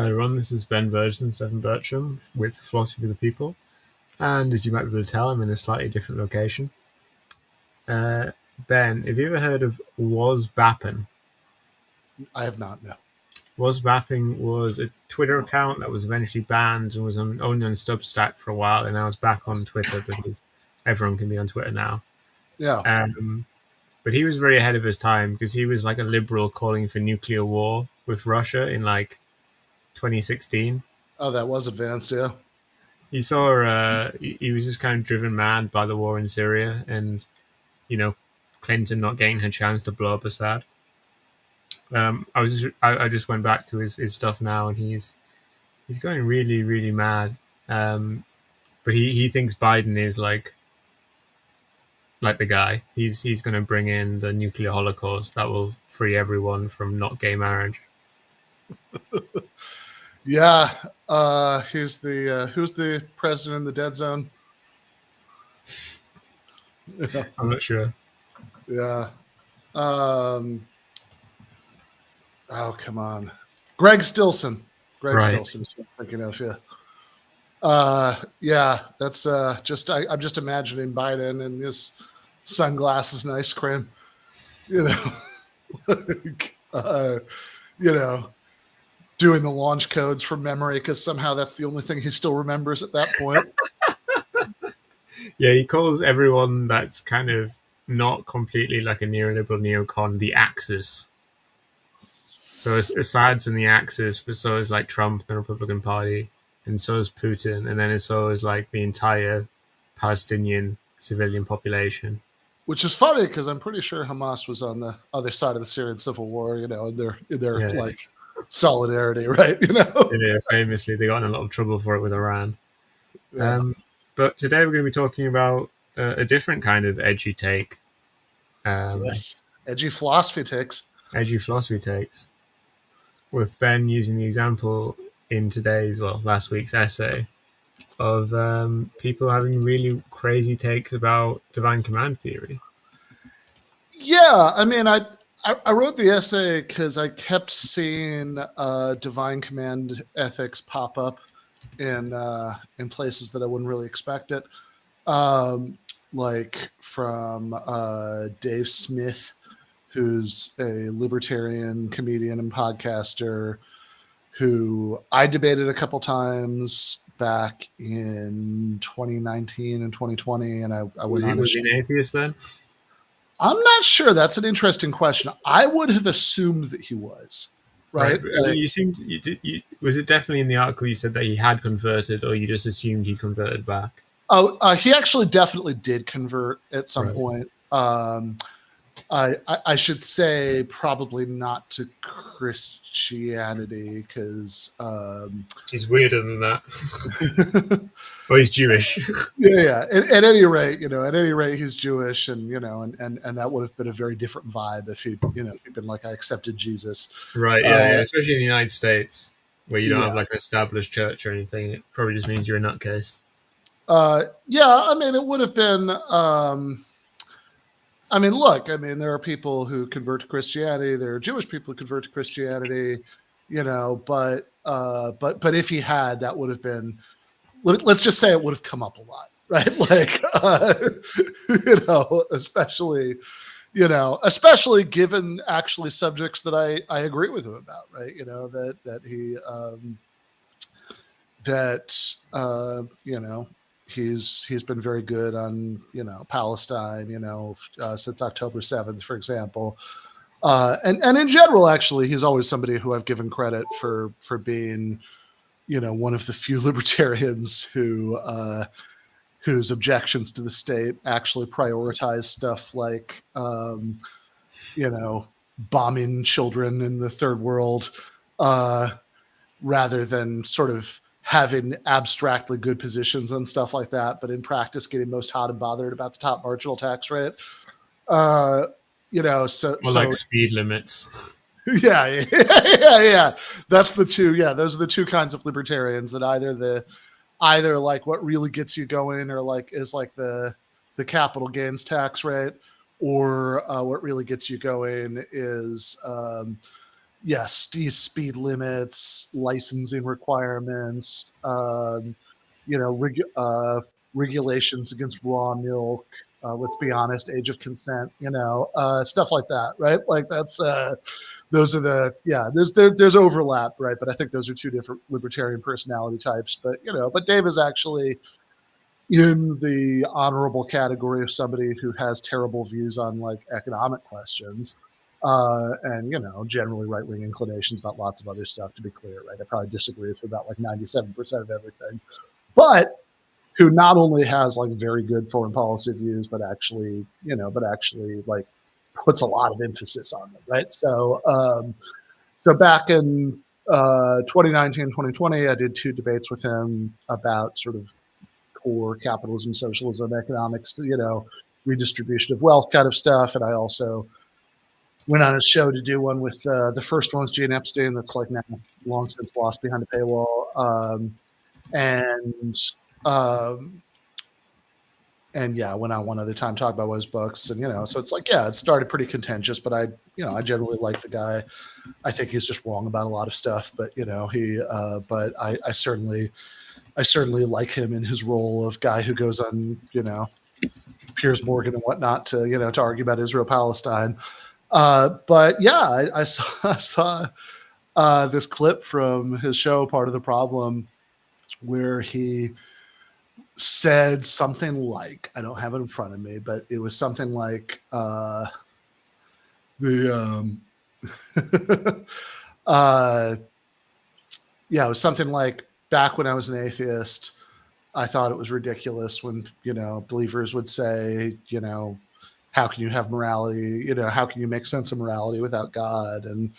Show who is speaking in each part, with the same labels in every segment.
Speaker 1: Hi everyone, this is Ben Burgess and Stefan Bertram with Philosophy for the People. And as you might be able to tell, I'm in a slightly different location. Uh, Ben, have you ever heard of Was Bappin?
Speaker 2: I have not, no.
Speaker 1: Was Bapping was a Twitter account that was eventually banned and was only on Substack for a while, and now it's back on Twitter because everyone can be on Twitter now.
Speaker 2: Yeah.
Speaker 1: But he was very ahead of his time because he was like a liberal calling for nuclear war with Russia in like 2016.
Speaker 2: Oh, that was advanced, yeah.
Speaker 1: He saw he was just kind of driven mad by the war in Syria and you know Clinton not getting her chance to blow up Assad. I just went back to his stuff now and he's going really mad. But he thinks Biden is like the guy. He's going to bring in the nuclear holocaust that will free everyone from not gay marriage.
Speaker 2: Yeah. Who's the president in the dead zone?
Speaker 1: I'm not sure.
Speaker 2: Yeah. Oh, come on. Greg Stilson. Greg
Speaker 1: Right.
Speaker 2: Stilson is what I'm thinking of, yeah. Yeah, that's I'm just imagining Biden and his sunglasses and ice cream, you know, like, doing the launch codes from memory because somehow that's the only thing he still remembers at that point.
Speaker 1: Yeah, he calls everyone that's kind of not completely like a neoliberal neocon the Axis. So Assad's in the Axis, but so is like Trump, the Republican Party, and so is Putin, and then so is like the entire Palestinian civilian population.
Speaker 2: Which is funny because I'm pretty sure Hamas was on the other side of the Syrian civil war, in their
Speaker 1: Yeah,
Speaker 2: like solidarity, right?
Speaker 1: yeah. Famously, they got in a lot of trouble for it with Iran.
Speaker 2: Yeah.
Speaker 1: But today we're going to be talking about a different kind of edgy take,
Speaker 2: Yes. Edgy philosophy takes.
Speaker 1: edgy philosophy takes, with Ben using the example in last week's essay of people having really crazy takes about divine command theory.
Speaker 2: Yeah, I mean, I wrote the essay because I kept seeing divine command ethics pop up in places that I wouldn't really expect it, like from Dave Smith, who's a libertarian comedian and podcaster, who I debated a couple times back in 2019 and 2020, and I went on.
Speaker 1: Was he an atheist then?
Speaker 2: I'm not sure. That's an interesting question. I would have assumed that he was, right?
Speaker 1: You seemed was it definitely in the article you said that he had converted, or you just assumed he converted back?
Speaker 2: He actually definitely did convert at some
Speaker 1: Right.
Speaker 2: point. I should say probably not to Christianity because
Speaker 1: He's weirder than that. Or he's Jewish.
Speaker 2: yeah. At any rate, he's Jewish, and and that would have been a very different vibe if he'd been like, I accepted Jesus.
Speaker 1: Right. Yeah. Especially in the United States, where you don't
Speaker 2: Yeah.
Speaker 1: have like an established church or anything. It probably just means you're a nutcase.
Speaker 2: Yeah. I mean, it would have been. I mean, look. I mean, there are people who convert to Christianity. There are Jewish people who convert to Christianity. But if he had, that would have been. Let's just say it would have come up a lot, right? Like, especially given actually subjects that I agree with him about, right? He's been very good on Palestine, since October 7th, for example, and in general, actually, he's always somebody who I've given credit for being one of the few libertarians whose objections to the state actually prioritize stuff like bombing children in the third world, rather than sort of having abstractly good positions on stuff like that, but in practice getting most hot and bothered about the top marginal tax rate.
Speaker 1: Or like speed limits.
Speaker 2: Yeah. That's the two. Yeah, those are the two kinds of libertarians that either like what really gets you going, or like is like the capital gains tax rate, or what really gets you going is yeah, speed limits, licensing requirements, you know, regulations against raw milk. Let's be honest, age of consent, you know, stuff like that, right? Like that's those are the yeah. There's overlap, right? But I think those are two different libertarian personality types. But you know, but Dave is actually in the honorable category of somebody who has terrible views on like economic questions. And you know, generally right wing inclinations about lots of other stuff. To be clear, right? I probably disagree with about like 97% of everything, but who not only has like very good foreign policy views, but actually, you know, but actually like puts a lot of emphasis on them, right? So back in 2019, 2020, I did 2 debates with him about sort of core capitalism, socialism, economics, you know, redistribution of wealth kind of stuff. And I also went on a show to do one with the first one was Gene Epstein, that's like now long since lost behind a paywall. And um, and yeah, I went on one other time talk about one of his books, and you know, so it's like, yeah, it started pretty contentious, but I generally like the guy. I think he's just wrong about a lot of stuff, but you know, but I certainly like him in his role of guy who goes on, you know, Piers Morgan and whatnot to, you know, to argue about Israel Palestine. But yeah, I saw, I saw this clip from his show, Part of the Problem, where he said something like, I don't have it in front of me, but it was something like the uh, yeah, it was something like, back when I was an atheist, I thought it was ridiculous when, you know, believers would say, you know, how can you have morality? You know, how can you make sense of morality without God? And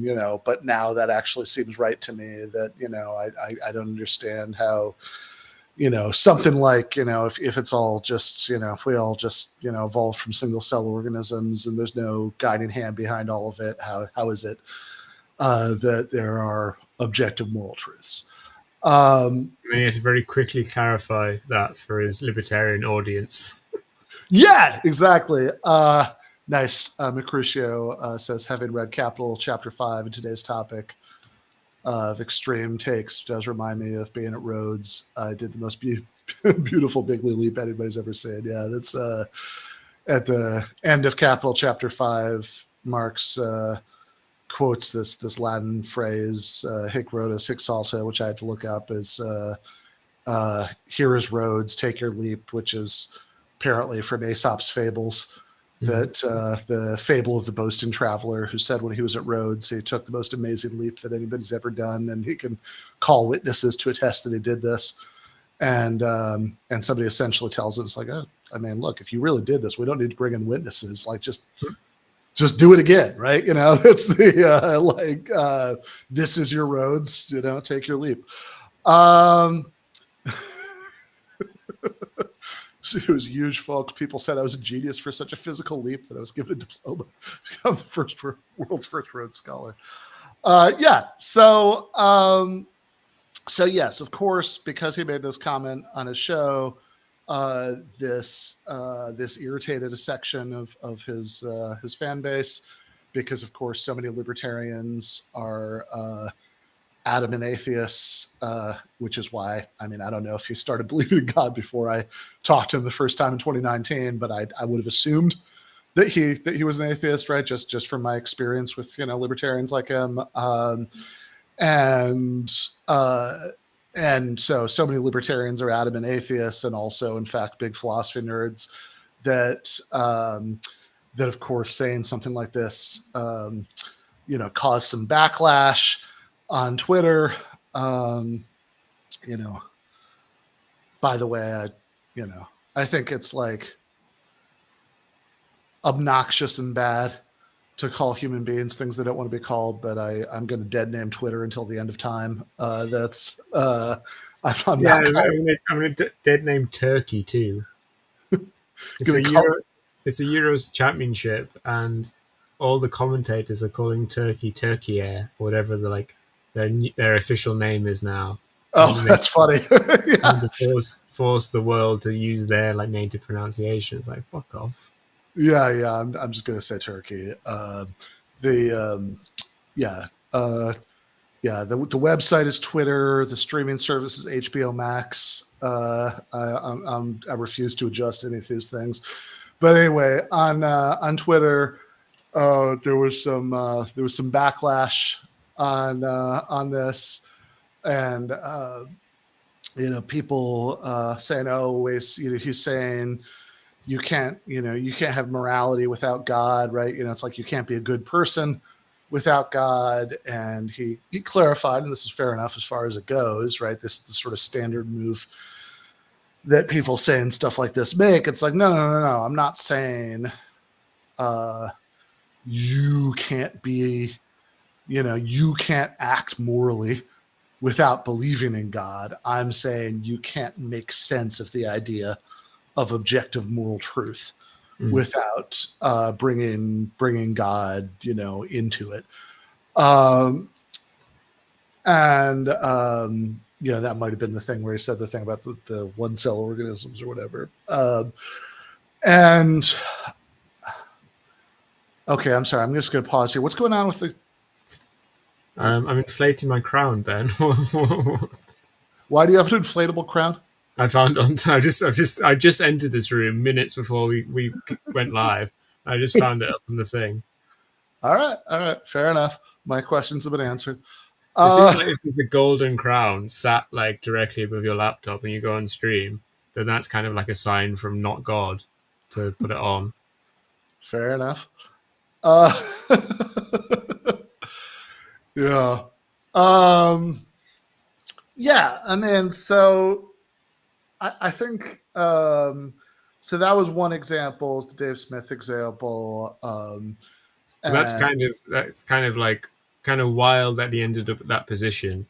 Speaker 2: you know, but now that actually seems right to me. That you know, I don't understand how, you know, something like, you know, if it's all just, you know, if we all just, you know, evolved from single cell organisms and there's no guiding hand behind all of it, how is it that there are objective moral truths?
Speaker 1: I mean, he has to very quickly clarify that for his libertarian audience.
Speaker 2: Yeah, exactly. Nice. Mercutio says, having read Capital Chapter 5 in today's topic of extreme takes does remind me of being at Rhodes. I did the most beautiful bigly leap anybody's ever seen. Yeah, that's at the end of Capital Chapter 5. Marx quotes this Latin phrase, hic Rhodus, hic salta, which I had to look up as here is Rhodes, take your leap, which is apparently from Aesop's Fables.
Speaker 1: Mhm.
Speaker 2: That the fable of the boasting traveler who said when he was at Rhodes, he took the most amazing leap that anybody's ever done, and he can call witnesses to attest that he did this. And somebody essentially tells him, it's like, oh, I mean, look, if you really did this, we don't need to bring in witnesses. Like, just do it again, right? You know, that's the this is your Rhodes. You know, take your leap. Um, It was huge, folks. People said I was a genius for such a physical leap that I was given a diploma to become the world's first Rhodes Scholar. Yeah. So yes, of course, because he made this comment on his show, this irritated a section of his fan base, because of course so many libertarians are adamant atheists, which is why, I mean, I don't know if he started believing in God before I talked to him the first time in 2019, but I would have assumed that he was an atheist, right? Just from my experience with, you know, libertarians like him, and uh, and so many libertarians are adamant atheists, and also, in fact, big philosophy nerds. That of course, saying something like this, you know, caused some backlash on Twitter. Um, you know, by the way, you know, I think it's like obnoxious and bad to call human beings things they don't want to be called, but I'm going to dead name Twitter until the end of time. I'm
Speaker 1: Yeah,
Speaker 2: not calling.
Speaker 1: I'm gonna dead name Turkey too. It's
Speaker 2: Going
Speaker 1: a
Speaker 2: to call.
Speaker 1: Euro, it's a Euros championship, and all the commentators are calling Turkey Turkey Air, whatever their official name is now,
Speaker 2: Oh, that's funny. Yeah,
Speaker 1: trying to force the world to use their like native pronunciation. It's like fuck off.
Speaker 2: yeah. I'm just going to say Turkey. The yeah. Yeah, the website is Twitter. The streaming service is HBO Max. I refuse to adjust any of these things, but anyway, on Twitter, there was some backlash on this, and people saying, "Oh, wait, he's saying you can't have morality without God, right? It's like you can't be a good person without God." And he clarified, and this is fair enough as far as it goes, right? This sort of standard move that people saying stuff like this make. It's like, no. I'm not saying uh, you can't be, you can't act morally without believing in God. I'm saying you can't make sense of the idea of objective moral truth
Speaker 1: Mm.
Speaker 2: without bringing God, into it. Um, and that might have been the thing where he said the thing about the one cell organisms or whatever. And okay, I'm sorry. I'm just going to pause here. What's going on with the?
Speaker 1: I'm inflating my crown, Ben.
Speaker 2: Why do you have an inflatable crown?
Speaker 1: I found on. I just entered this room minutes before we went live. I just found it up on the thing.
Speaker 2: All right, fair enough. My questions have been answered.
Speaker 1: It seems
Speaker 2: Uh,
Speaker 1: like if there's a golden crown sat like directly above your laptop and you go on stream, then that's kind of like a sign from not God to put it on.
Speaker 2: Fair enough. Uh, yeah. Um, yeah. I mean, so I think so. That was one example, is the Dave Smith example, and
Speaker 1: That's kind of wild that he ended up at that position,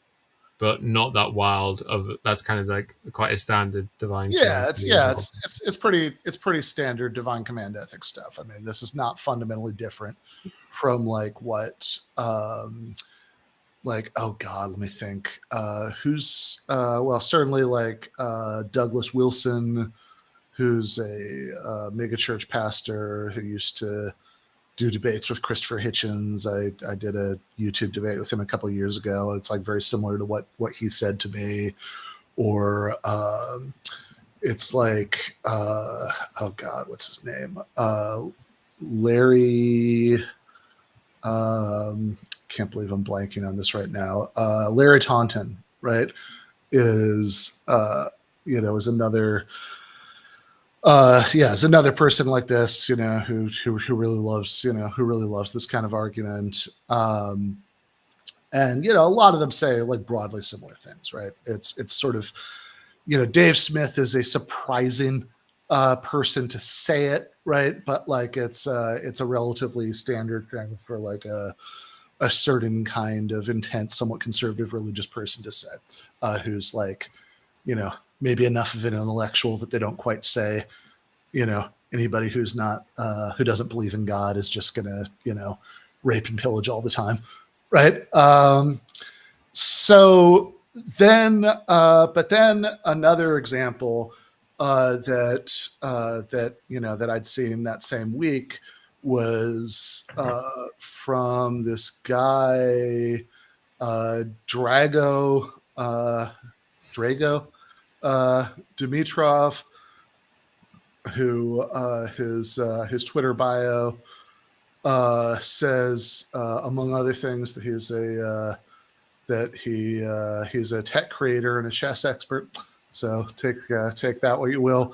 Speaker 1: but not that wild. Of that's kind of like quite a standard divine command theory as well.
Speaker 2: it's pretty standard divine command ethics stuff. I mean, this is not fundamentally different from like what like, oh god, let me think, who's well, certainly like Douglas Wilson, who's a megachurch pastor who used to do debates with Christopher Hitchens. I did a YouTube debate with him a couple of years ago, and it's like very similar to what he said to me. Or it's like oh god, what's his name, Larry, can't believe I'm blanking on this right now. Larry Taunton, right, is is another is another person like this, who really loves, who really loves this kind of argument. And a lot of them say like broadly similar things, right? It's sort of, Dave Smith is a surprising person to say it, right? But like it's a relatively standard thing for like a certain kind of intense, somewhat conservative religious person to say, who's like, maybe enough of an intellectual that they don't quite say, anybody who's not who doesn't believe in God is just gonna, rape and pillage all the time, right? So then, but then another example that I'd seen that same week was from this guy Drago Dimitrov, who his Twitter bio says, among other things, that he's a tech creator and a chess expert. So take that what you will.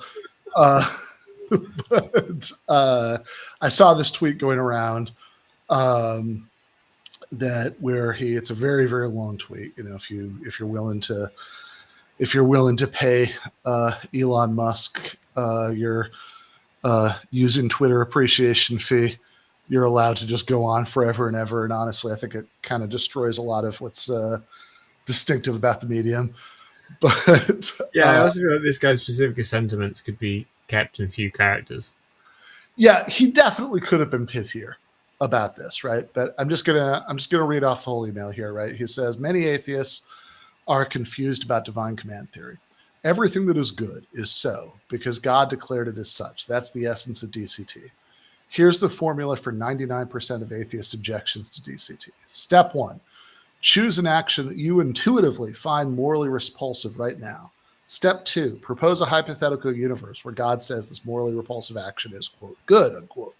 Speaker 2: But I saw this tweet going around that where it's a very, very long tweet. If you're willing to pay Elon Musk your using Twitter appreciation fee, you're allowed to just go on forever and ever. And honestly, I think it kind of destroys a lot of what's distinctive about the medium. But
Speaker 1: Yeah, I also feel like this guy's specific sentiments could be kept in few characters.
Speaker 2: yeah, he definitely could have been pithier about this, right? But I'm just gonna read off the whole email here, right? He says many atheists are confused about divine command theory. Everything that is good is so because God declared it as such. That's the essence of DCT. Here's the formula for 99% of atheist objections to DCT. Step one, choose an action that you intuitively find morally repulsive right now. Step two, propose a hypothetical universe where God says this morally repulsive action is, quote, good, unquote.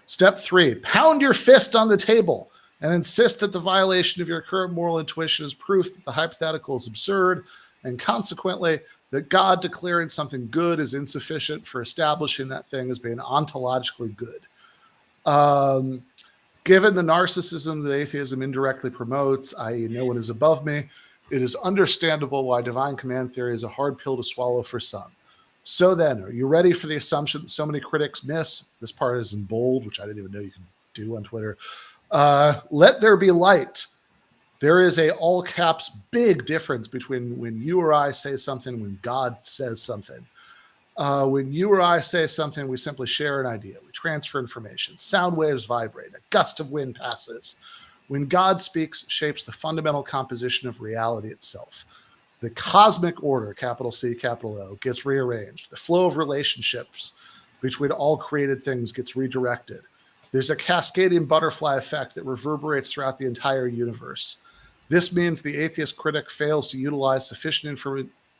Speaker 2: Step three, pound your fist on the table and insist that the violation of your current moral intuition is proof that the hypothetical is absurd, and consequently, that God declaring something good is insufficient for establishing that thing as being ontologically good. Given the narcissism that atheism indirectly promotes, i.e., no one is above me, it is understandable why divine command theory is a hard pill to swallow for some. So then, are you ready for the assumption that so many critics miss? This part is in bold, which I didn't even know you could do on Twitter. Let there be light. There is a all caps big difference between when you or I say something and when God says something. When you or I say something, we simply share an idea. We transfer information. Sound waves vibrate. A gust of wind passes. When God speaks, it shapes the fundamental composition of reality itself. The cosmic order, capital C, capital O, gets rearranged. The flow of relationships between all created things gets redirected. There's a cascading butterfly effect that reverberates throughout the entire universe. This means the atheist critic fails to utilize sufficient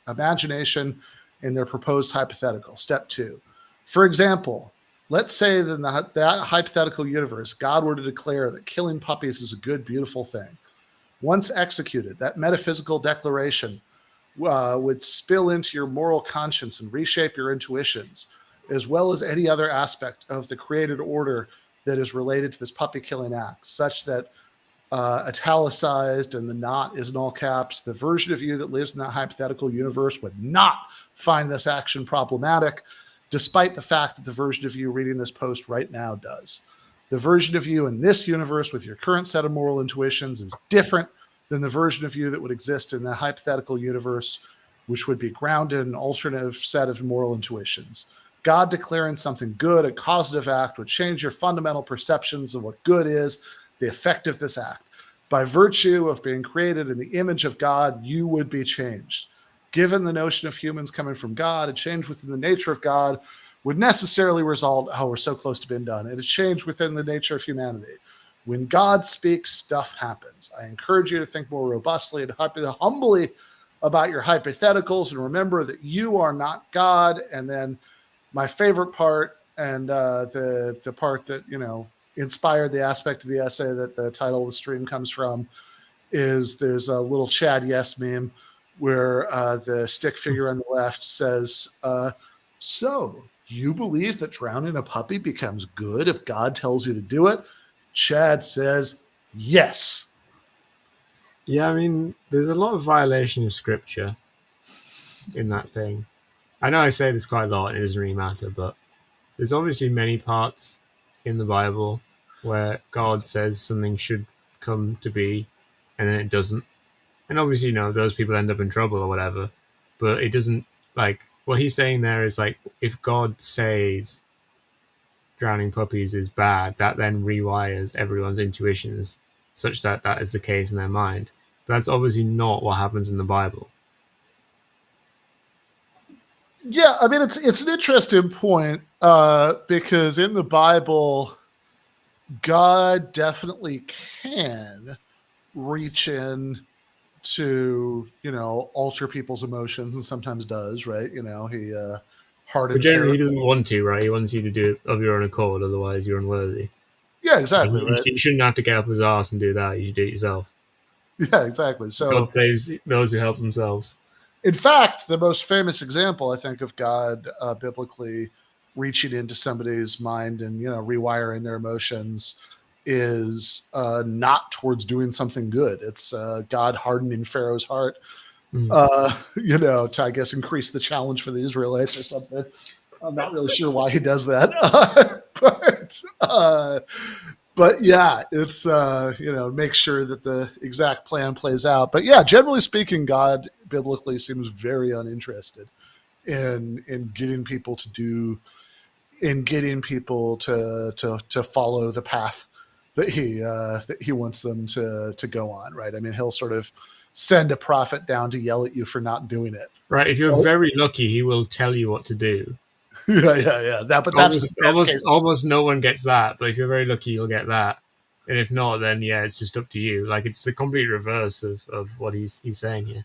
Speaker 2: imagination in their proposed hypothetical. Step two. For example, let's say that in that hypothetical universe, God were to declare that killing puppies is a good, beautiful thing. Once executed, that metaphysical declaration would spill into your moral conscience and reshape your intuitions, as well as any other aspect of the created order that is related to this puppy killing act, such that italicized and the not is in all caps, the version of you that lives in that hypothetical universe would not find this action problematic, despite the fact that the version of you reading this post right now does. The version of you in this universe with your current set of moral intuitions is different than the version of you that would exist in the hypothetical universe, which would be grounded in an alternative set of moral intuitions. God declaring something good, a causative act, would change your fundamental perceptions of what good is, the effect of this act. By virtue of being created in the image of God, you would be changed. Given the notion of humans coming from God, a change within the nature of God would necessarily result, oh, we're so close to being done. It is change within the nature of humanity. When God speaks, stuff happens. I encourage you to think more robustly and humbly about your hypotheticals and remember that you are not God. And then my favorite part, and the part that, inspired the aspect of the essay that the title of the stream comes from, is there's a little Chad Yes meme where the stick figure on the left says, so you believe that drowning a puppy becomes good if God tells you to do it? Chad says, yes.
Speaker 1: Yeah, I mean, there's a lot of violation of scripture in that thing. I know I say this quite a lot, and it doesn't really matter, but there's obviously many parts in the Bible where God says something should come to be, and then it doesn't. And obviously, those people end up in trouble or whatever. But it doesn't, like, what he's saying there is, like, if God says drowning puppies is bad, that then rewires everyone's intuitions such that that is the case in their mind. But that's obviously not what happens in the Bible.
Speaker 2: Yeah, I mean, it's an interesting point because in the Bible, God definitely can reach in to, alter people's emotions and sometimes does, right? He
Speaker 1: But
Speaker 2: hardens
Speaker 1: generally,
Speaker 2: hair.
Speaker 1: he doesn't want to, right? He wants you to do it of your own accord, otherwise, you're unworthy.
Speaker 2: Yeah, exactly, right?
Speaker 1: You shouldn't have to get up his ass and do that. You should do it yourself.
Speaker 2: Yeah, exactly.
Speaker 1: God
Speaker 2: So,
Speaker 1: saves those who help themselves.
Speaker 2: in fact, the most famous example, I think, of God biblically reaching into somebody's mind and, rewiring their emotions is not towards doing something good. It's God hardening Pharaoh's heart,
Speaker 1: Mm.
Speaker 2: to, I guess, increase the challenge for the Israelites or something. I'm not really sure why he does that. But yeah, it's, make sure that the exact plan plays out. But yeah, generally speaking, God biblically seems very uninterested in getting people to do, in getting people to follow the path that he wants them to go on. Right. I mean, he'll sort of send a prophet down to yell at you for not doing it.
Speaker 1: Right, if you're
Speaker 2: Right?
Speaker 1: very lucky, he will tell you what to do.
Speaker 2: Yeah. But that's the
Speaker 1: Almost,
Speaker 2: best
Speaker 1: almost,
Speaker 2: case.
Speaker 1: almost no one gets that. But if you're very lucky, you'll get that. And if not, then yeah, it's just up to you. Like it's the complete reverse of what he's saying here.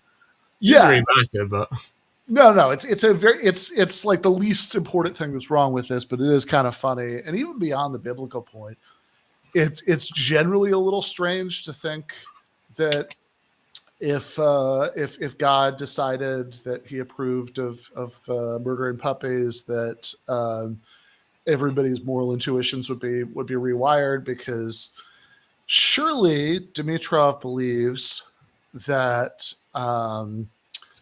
Speaker 1: Doesn't
Speaker 2: Yeah,
Speaker 1: really matter, but
Speaker 2: no. It's a very it's like the least important thing that's wrong with this, but it is kind of funny, and even beyond the biblical point, it's generally a little strange to think that if God decided that he approved of murdering puppies, that everybody's moral intuitions would be rewired, because surely Dimitrov believes that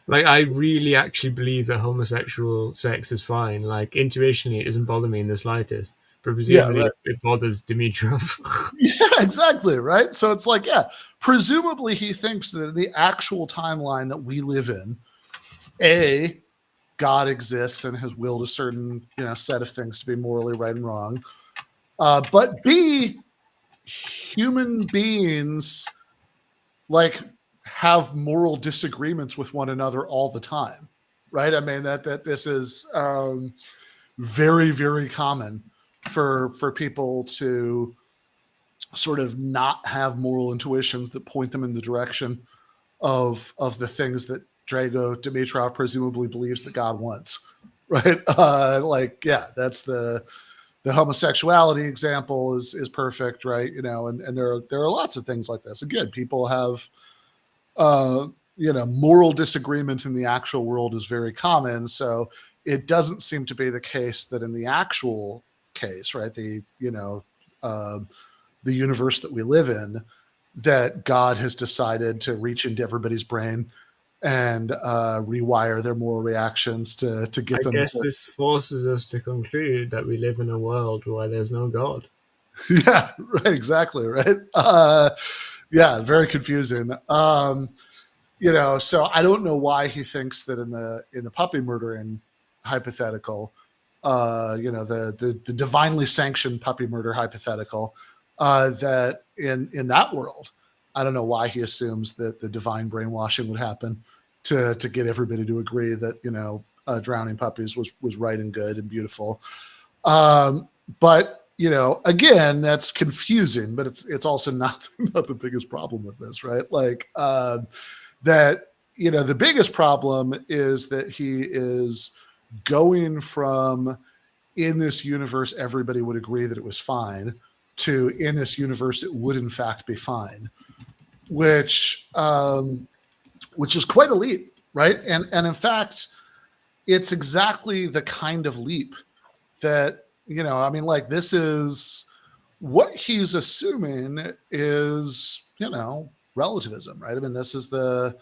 Speaker 1: like I really actually believe that homosexual sex is fine. Like intuitionally, it doesn't bother me in the slightest. But
Speaker 2: yeah,
Speaker 1: presumably,
Speaker 2: right.
Speaker 1: it bothers Dimitrov.
Speaker 2: Yeah, exactly, right? So it's like, yeah, presumably he thinks that in the actual timeline that we live in, A, God exists and has willed a certain, set of things to be morally right and wrong. But B, human beings like have moral disagreements with one another all the time, right? I mean that this is very, very common for people to sort of not have moral intuitions that point them in the direction of the things that Drago Dimitrov presumably believes that God wants, right? Like, yeah, that's the homosexuality example is perfect, right? And there are lots of things like this. Again, people have moral disagreement in the actual world is very common. So it doesn't seem to be the case that in the actual case, right? Uh, the universe that we live in, that God has decided to reach into everybody's brain and rewire their moral reactions to
Speaker 1: I
Speaker 2: get them
Speaker 1: guess
Speaker 2: to.
Speaker 1: this forces us to conclude that we live in a world where there's no God.
Speaker 2: Yeah, right, exactly, right. Yeah, very confusing. So I don't know why he thinks that in the puppy murdering hypothetical, the divinely sanctioned puppy murder hypothetical, that in that world, I don't know why he assumes that the divine brainwashing would happen to get everybody to agree that drowning puppies was right and good and beautiful. But again, that's confusing, but it's also not not the biggest problem with this, right? Like that the biggest problem is that he is going from, in this universe everybody would agree that it was fine, to in this universe it would in fact be fine, which is quite a leap, right? And in fact, it's exactly the kind of leap that I mean, like, this is what he's assuming is relativism, right? I mean, this is the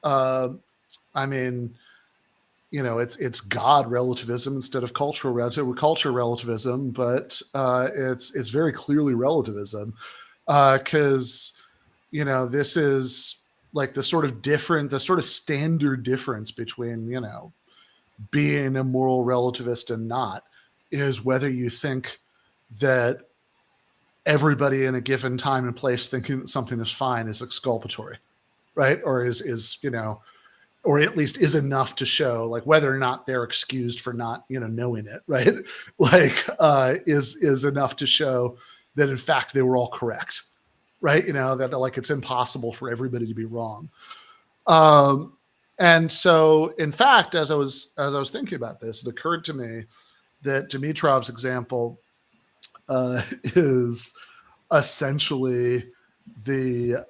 Speaker 2: uh, I mean, it's God relativism instead of culture relativism, but it's very clearly relativism, because this is like the sort of standard difference between being a moral relativist and not, is whether you think that everybody in a given time and place thinking that something is fine is exculpatory, right? Or is or at least is enough to show, like, whether or not they're excused for not knowing it, right? Like, is enough to show that in fact they were all correct, right? That, like, it's impossible for everybody to be wrong. um and so, in fact, as I was thinking about this, it occurred to me that Dimitrov's example is essentially the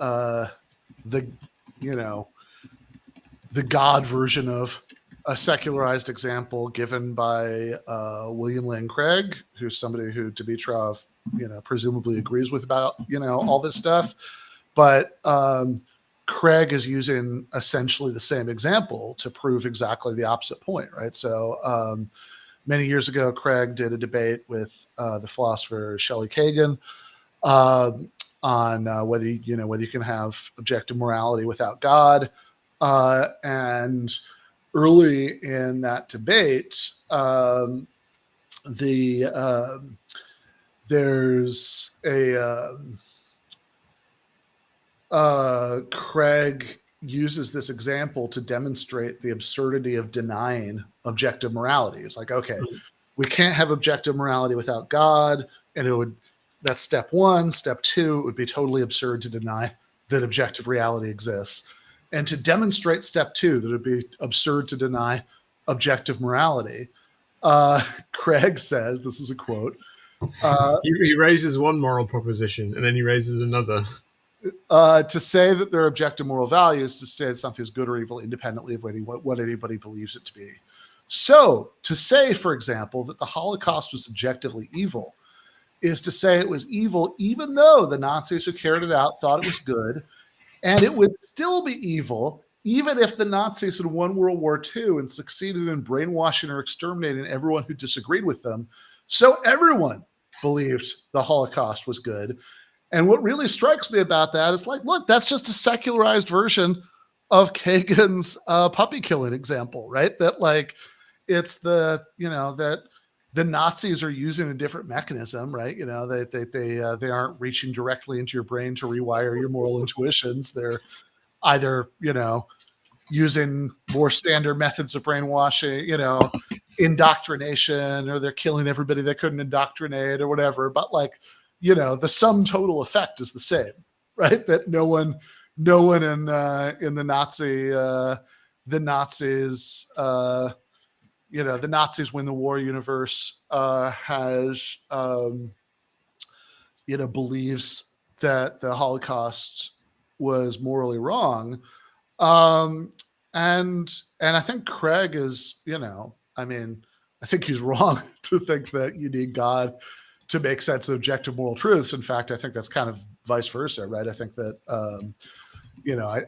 Speaker 2: you know the God version of a secularized example given by William Lane Craig, who's somebody who Dimitrov, presumably agrees with about, all this stuff. But Craig is using essentially the same example to prove exactly the opposite point, right? So many years ago, Craig did a debate with the philosopher Shelley Kagan, uh, on whether you can have objective morality without God. And early in that debate, the there's a Craig uses this example to demonstrate the absurdity of denying objective morality. It's like, okay, we can't have objective morality without God, and that's step one. Step two, it would be totally absurd to deny that objective reality exists. And to demonstrate step two, that it would be absurd to deny objective morality, Craig says, this is a quote,
Speaker 1: he raises one moral proposition and then he raises another.
Speaker 2: to say that there are objective moral values, to say that something is good or evil independently of what anybody believes it to be. So to say, for example, that the Holocaust was objectively evil is to say it was evil even though the Nazis who carried it out thought it was good, and it would still be evil even if the Nazis had won World War II and succeeded in brainwashing or exterminating everyone who disagreed with them. So everyone believed the Holocaust was good. And what really strikes me about that is like, look, that's just a secularized version of Kagan's puppy killing example, right? That like, it's that the Nazis are using a different mechanism, right? They aren't reaching directly into your brain to rewire your moral intuitions. They're either using more standard methods of brainwashing, indoctrination, or they're killing everybody they couldn't indoctrinate or whatever. But like, the sum total effect is the same, right? That no one in the Nazis the Nazis win the war universe has believes that the Holocaust was morally wrong. And I think Craig is, I think he's wrong to think that you need God to make sense of objective moral truths. In fact, I think that's kind of vice versa, right? I think that,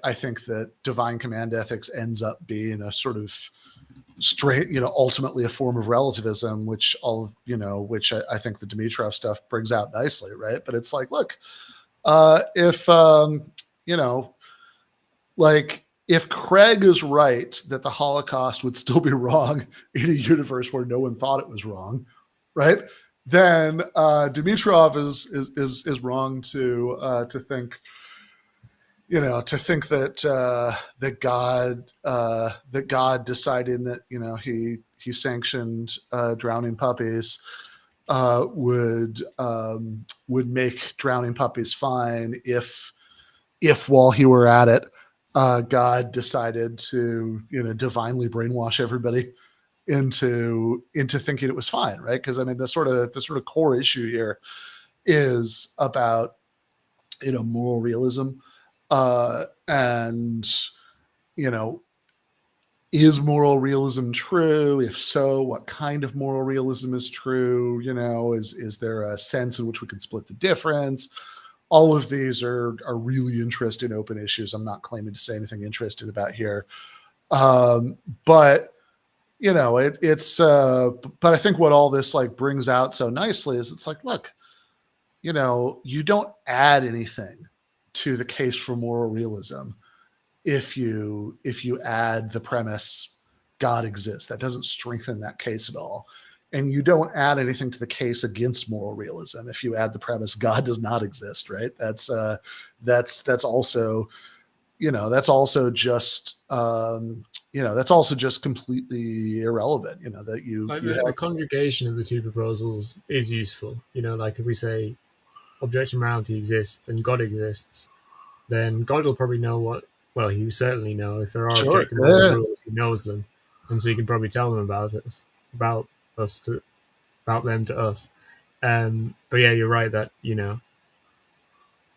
Speaker 2: I think that divine command ethics ends up being a sort of straight, ultimately a form of relativism, which which I think the Dimitrov stuff brings out nicely, right? But it's like, look, if if Craig is right that the Holocaust would still be wrong in a universe where no one thought it was wrong, right? Then Dimitrov is wrong to think that God deciding that he sanctioned drowning puppies would make drowning puppies fine if while he were at it God decided to divinely brainwash everybody into thinking it was fine, right? Because I mean the sort of core issue here is about moral realism. And is moral realism true? If so, what kind of moral realism is true? Is there a sense in which we can split the difference? All of these are really interesting open issues. I'm not claiming to say anything interesting about here. But but I think what all this like brings out so nicely is it's like, look, you don't add anything to the case for moral realism if you add the premise God exists. That doesn't strengthen that case at all. And you don't add anything to the case against moral realism if you add the premise God does not exist, right? That's also just completely irrelevant. That
Speaker 1: The conjugation of the two proposals is useful. Like if we say objective morality exists and God exists, then God will probably know he will certainly know if there are objective moral rules, he knows them. And so he can probably tell them about them to us. But yeah, you're right that,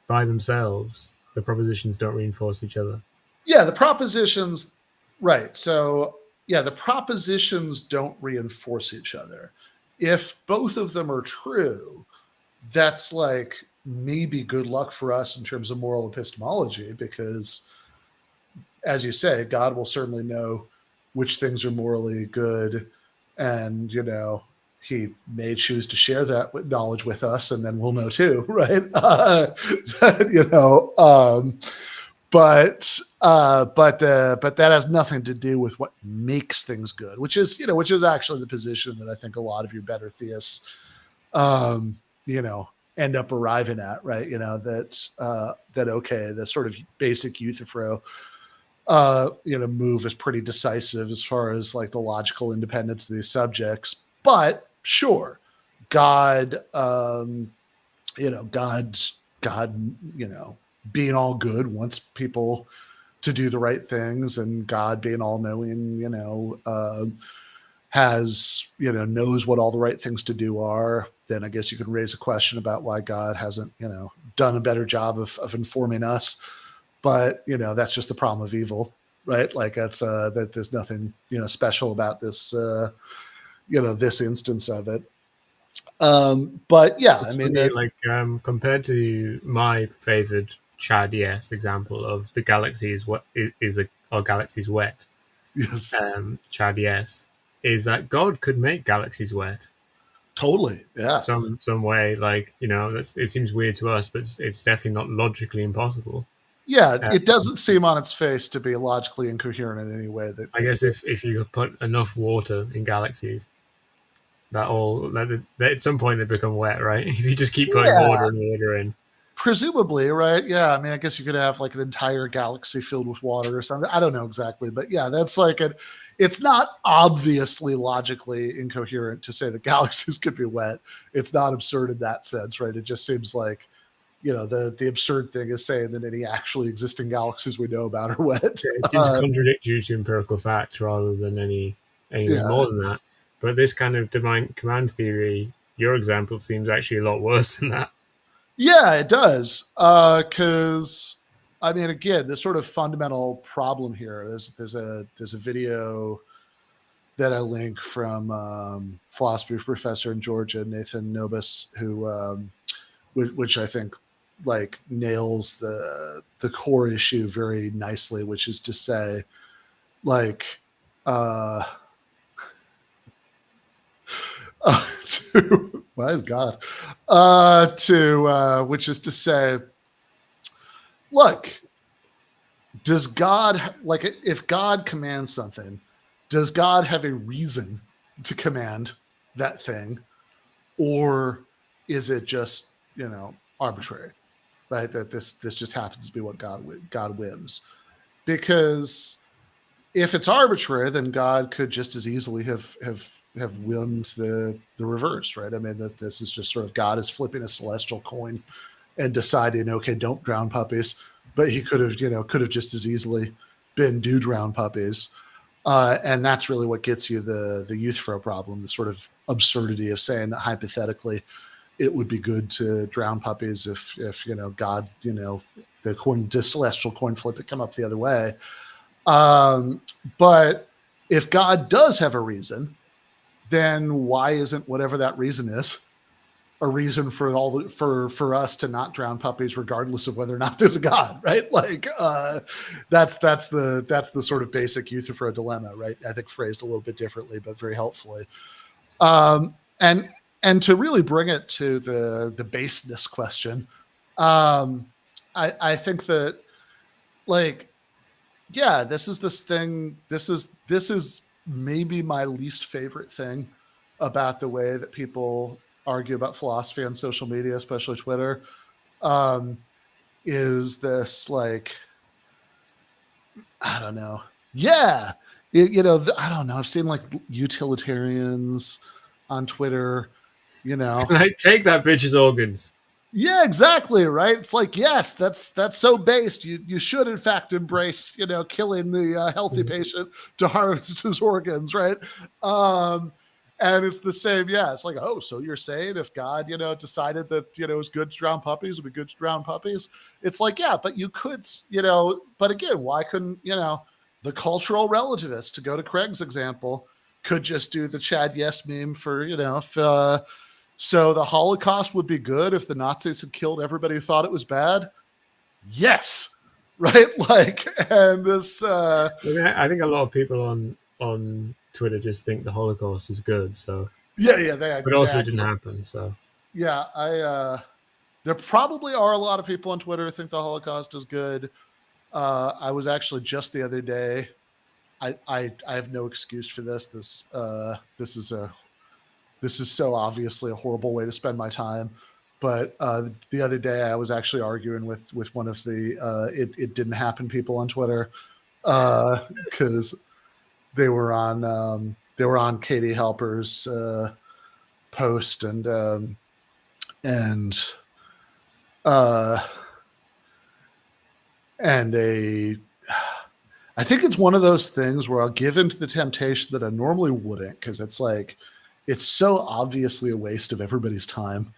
Speaker 1: by themselves, the propositions don't reinforce each other.
Speaker 2: Yeah, the propositions, right. So yeah, the propositions don't reinforce each other. If both of them are true, that's like maybe good luck for us in terms of moral epistemology, because as you say, God will certainly know which things are morally good, and he may choose to share that knowledge with us, and then we'll know too, right? But that has nothing to do with what makes things good, which is actually the position that I think a lot of your better theists end up arriving at, right? That okay, the sort of basic Euthyphro move is pretty decisive as far as like the logical independence of these subjects, but sure, God, God, being all good wants people to do the right things, and God being all knowing, has, knows what all the right things to do are. Then I guess you can raise a question about why God hasn't, done a better job of informing us. But, that's just the problem of evil, right? Like that there's nothing, special about this, this instance of it. But yeah, I
Speaker 1: It's
Speaker 2: mean,
Speaker 1: funny, like compared to my favored Chad Yes example of the galaxy is what is a our galaxy's wet.
Speaker 2: yes,
Speaker 1: Chad Yes is that God could make galaxies wet
Speaker 2: totally. Yeah.
Speaker 1: some way. Like it seems weird to us, but it's definitely not logically impossible.
Speaker 2: Yeah.
Speaker 1: Uh,
Speaker 2: It doesn't seem on its face to be logically incoherent in any way
Speaker 1: I
Speaker 2: that
Speaker 1: guess if you put enough water in galaxies, that at some point they become wet, right? If you just keep putting
Speaker 2: yeah,
Speaker 1: water and water in.
Speaker 2: presumably, right? Yeah, I mean, I guess you could have like an entire galaxy filled with water or something. I don't know exactly, but yeah, that's like it's not obviously logically incoherent to say that galaxies could be wet. It's not absurd in that sense, right? It just seems like, the absurd thing is saying that any actually existing galaxies we know about are wet.
Speaker 1: It seems to contradict due to empirical facts rather than anything
Speaker 2: Yeah,
Speaker 1: more than that. But this kind of divine command theory, your example seems actually a lot worse than that.
Speaker 2: yeah, it does. Because I mean, again, the sort of fundamental problem here. There's a video that I link from philosophy professor in Georgia, Nathan Nobis, who which I think like nails the core issue very nicely, which is to say, like, uh, to why is God to which is to say, look, does God, like, if God commands something, does God have a reason to command that thing, or is it just arbitrary, right? That this just happens to be what God whims? Because if it's arbitrary, then God could just as easily have whimmed the reverse, right? I mean, that this is just sort of God is flipping a celestial coin and deciding, okay, don't drown puppies, but he could have just as easily been do drown puppies. And that's really what gets you the Euthyphro problem, the sort of absurdity of saying that hypothetically it would be good to drown puppies if God, the celestial coin flip it come up the other way. But if God does have a reason, then why isn't whatever that reason is a reason for us to not drown puppies, regardless of whether or not there's a God, right? Like that's the sort of basic Euthyphro dilemma, right? I think phrased a little bit differently, but very helpfully. Um, and and to really bring it to the baseness question, I think that, like, yeah, this is maybe my least favorite thing about the way that people argue about philosophy on social media, especially Twitter. Um, is this, like, I don't know. Yeah, I don't know. I've seen like utilitarians on Twitter. You know,
Speaker 1: Like, take that bitch's organs.
Speaker 2: Yeah, exactly. Right. It's like, yes, that's so based. You should in fact embrace, killing the healthy patient to harvest his organs. Right. Um, and it's the same. Yeah. It's like, oh, so you're saying if God, decided that, it's good to drown puppies, it would be good to drown puppies. It's like, yeah, but you could, but again, why couldn't, the cultural relativist, to go to Craig's example, could just do the Chad Yes meme for, if, so the Holocaust would be good if the Nazis had killed everybody who thought it was bad? Yes. Right? Like, and this,
Speaker 1: I mean, I think a lot of people on Twitter just think the Holocaust is good. So,
Speaker 2: yeah, yeah, they,
Speaker 1: but
Speaker 2: they
Speaker 1: also it didn't
Speaker 2: actually,
Speaker 1: happen. So,
Speaker 2: yeah, there probably are a lot of people on Twitter who think the Holocaust is good. I was actually just the other day, I have no excuse for this. This is so obviously a horrible way to spend my time. But the other day, I was actually arguing with one of the it didn't happen people on Twitter, because they were on Katie Halper's post and uh, and a I think it's one of those things where I'll give into the temptation that I normally wouldn't, because it's like it's so obviously a waste of everybody's time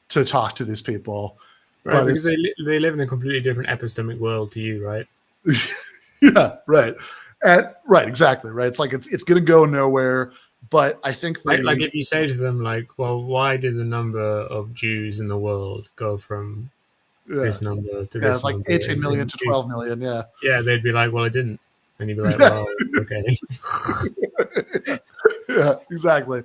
Speaker 2: to talk to these people.
Speaker 1: Right,
Speaker 2: But
Speaker 1: because
Speaker 2: it's
Speaker 1: they live in a completely different epistemic world to you, right?
Speaker 2: yeah, right. Right, exactly. Right. It's like it's gonna go nowhere. But I think
Speaker 1: Like
Speaker 2: the
Speaker 1: if you say to them, like, well, why did the number of Jews in the world go from
Speaker 2: yeah.
Speaker 1: this number to
Speaker 2: Yeah,
Speaker 1: this
Speaker 2: it's like
Speaker 1: number
Speaker 2: 18 million to 12 million. Yeah.
Speaker 1: yeah, they'd be like, well, it didn't. And you'd be like, well, okay.
Speaker 2: Yeah, exactly.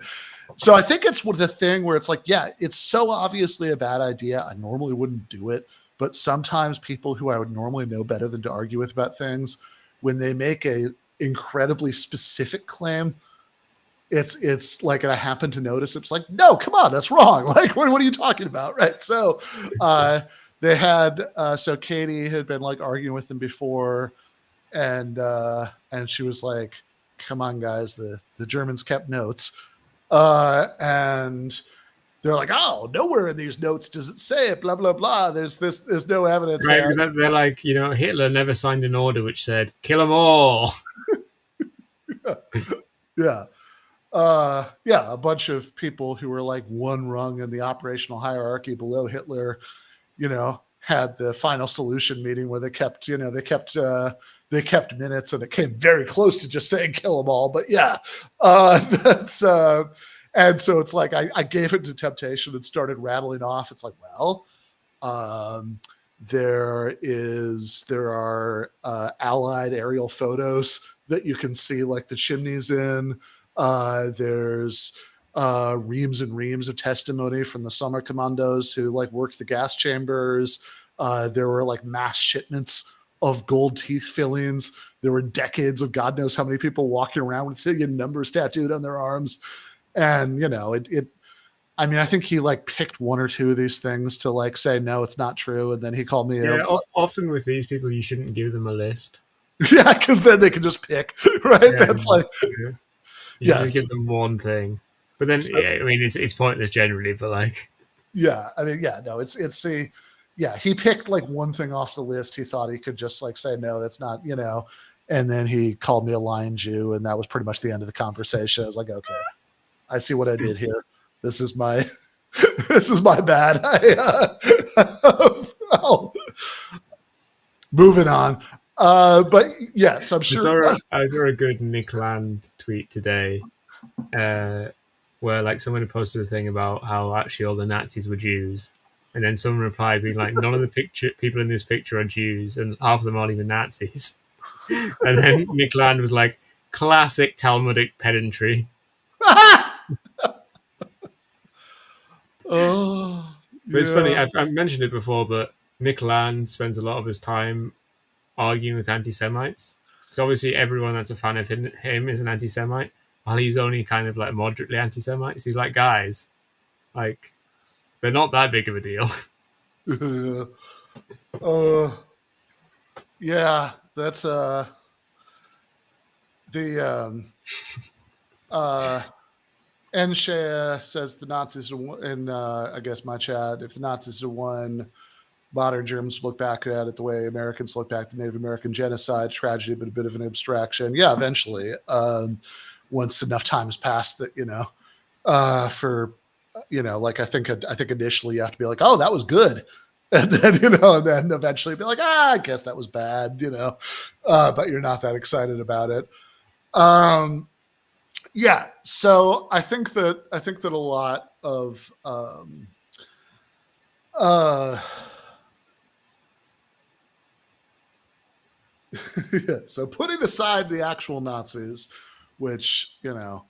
Speaker 2: So I think it's the thing where it's like, yeah, it's so obviously a bad idea. I normally wouldn't do it, but sometimes people who I would normally know better than to argue with about things, when they make a incredibly specific claim, it's like, and I happen to notice, it's like, no, come on, that's wrong. Like, what are you talking about, right? So they had so Katie had been like arguing with them before, and she was like, come on, guys, the Germans kept notes, and they're like, oh, nowhere in these notes does it say it, blah blah blah. There's no evidence.
Speaker 1: Right, because they're like, Hitler never signed an order which said, kill them all.
Speaker 2: Yeah. Yeah, a bunch of people who were like one rung in the operational hierarchy below Hitler, had the final solution meeting where they kept minutes, and it came very close to just saying kill them all. But yeah, that's and so it's like I gave it to temptation and started rattling off. It's like, well, um, there are Allied aerial photos that you can see, like the chimneys in. There's reams and reams of testimony from the summer commandos who like worked the gas chambers. There were like mass shipments of gold teeth fillings. There were decades of God knows how many people walking around with numbers tattooed on their arms. And it I mean, I think he like picked one or two of these things to like say, no, it's not true. And then he called me
Speaker 1: Yeah, often with these people, you shouldn't give them a list.
Speaker 2: yeah, because then they can just pick, right?
Speaker 1: Yeah,
Speaker 2: That's like,
Speaker 1: yeah. You should
Speaker 2: yeah,
Speaker 1: just give them one thing. But then,
Speaker 2: so,
Speaker 1: yeah, I mean, it's pointless generally, but like,
Speaker 2: yeah. I mean, yeah, no, it's yeah, he picked like one thing off the list. He thought he could just like say, no, that's not, and then he called me a lying Jew. And that was pretty much the end of the conversation. I was like, okay, I see what I did here. This is my, this is my bad. Oh, moving on. But yes, I'm sure.
Speaker 1: I saw a good Nick Land tweet today, where like someone had posted a thing about how actually all the Nazis were Jews, and then someone replied being like, none of the people in this picture are Jews, and half of them aren't even Nazis. And then Nick Land was like, classic Talmudic pedantry.
Speaker 2: Oh,
Speaker 1: But it's funny,
Speaker 2: yeah.
Speaker 1: I've mentioned it before, but Nick Land spends a lot of his time arguing with anti-Semites. Because obviously everyone that's a fan of him is an anti-Semite, while he's only kind of like moderately anti-Semite. So he's like, guys, like, they're not that big of a deal.
Speaker 2: uh, yeah, that's the uh Enshea says the Nazis in I guess my chat, if the Nazis had won, modern Germans look back at it the way Americans look back at the Native American genocide, tragedy, but a bit of an abstraction. Yeah, eventually, once enough time has passed that for like I think initially you have to be like, oh, that was good, and then and then eventually be like, I guess that was bad, but you're not that excited about it. Yeah, so I think that a lot of uh yeah, so putting aside the actual Nazis, which are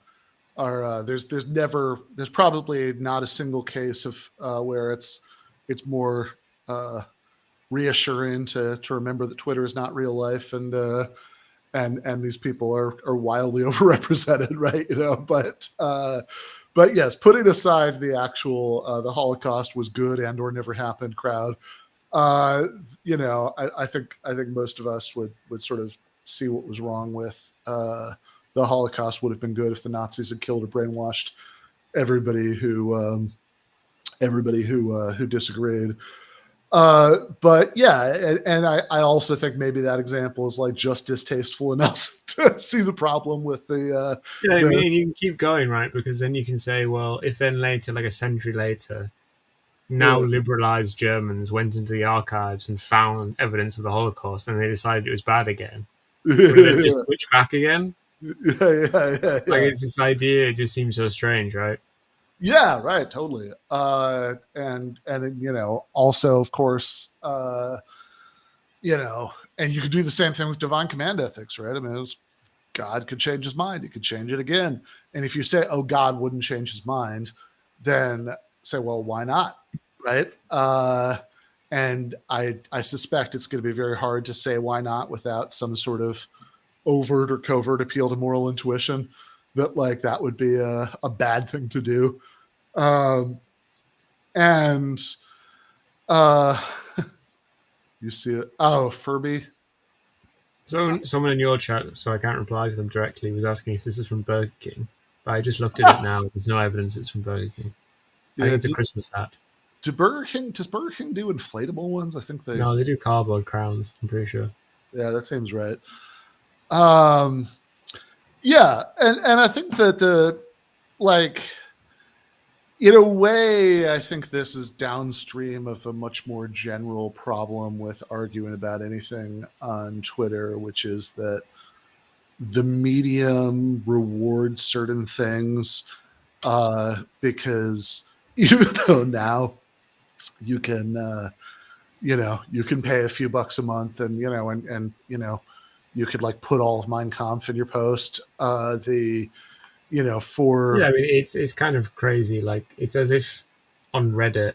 Speaker 2: there's probably not a single case of where it's more reassuring to remember that Twitter is not real life, and these people are wildly overrepresented, right? But yes, putting aside the actual the Holocaust was good and or never happened crowd, I think most of us would sort of see what was wrong with the Holocaust would have been good if the Nazis had killed or brainwashed everybody who disagreed. But yeah, and I also think maybe that example is like just distasteful enough to see the problem with
Speaker 1: Yeah, I
Speaker 2: the
Speaker 1: mean, you can keep going, right? Because then you can say, well, if then later, like a century later, now
Speaker 2: uh,
Speaker 1: liberalized Germans went into the archives and found evidence of the Holocaust and they decided it was bad again, would it then just
Speaker 2: yeah,
Speaker 1: switch back again? Like,
Speaker 2: yeah.
Speaker 1: it's this idea, it just seems so strange, right?
Speaker 2: Yeah, right, totally. And also, of course, and you could do the same thing with divine command ethics, right? I mean, God could change his mind; he could change it again. And if you say, "Oh, God wouldn't change his mind," then say, "Well, why not?" Right? And I suspect it's going to be very hard to say why not without some sort of overt or covert appeal to moral intuition. That would be a bad thing to do. Um, and uh, you see it. Oh, Furby.
Speaker 1: So, someone in your chat, so I can't reply to them directly, was asking if this is from Burger King. But I just looked it up now. There's no evidence it's from Burger King. I think
Speaker 2: Yeah,
Speaker 1: it's a Christmas hat.
Speaker 2: Does Burger King do inflatable ones? I think they.
Speaker 1: No, they do cardboard crowns, I'm pretty sure.
Speaker 2: Yeah, that seems right. Um, yeah, and I think that like in a way, I think this is downstream of a much more general problem with arguing about anything on Twitter, which is that the medium rewards certain things because even though now you can you can pay a few bucks a month and you could like put all of Mein Kampf in your post the
Speaker 1: Yeah,
Speaker 2: for
Speaker 1: I mean, it's kind of crazy. Like, it's as if on Reddit,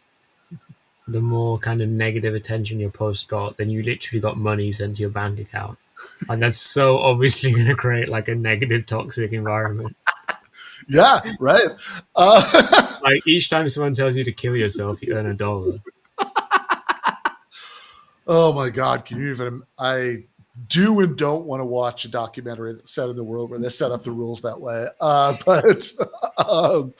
Speaker 1: the more kind of negative attention your post got, then you literally got money sent to your bank account. And that's so obviously going to create like a negative, toxic environment.
Speaker 2: yeah, right. uh,
Speaker 1: Like, each time someone tells you to kill yourself, you earn $1.
Speaker 2: oh my god, can you even I do and don't want to watch a documentary that's set in the world where they set up the rules that way um,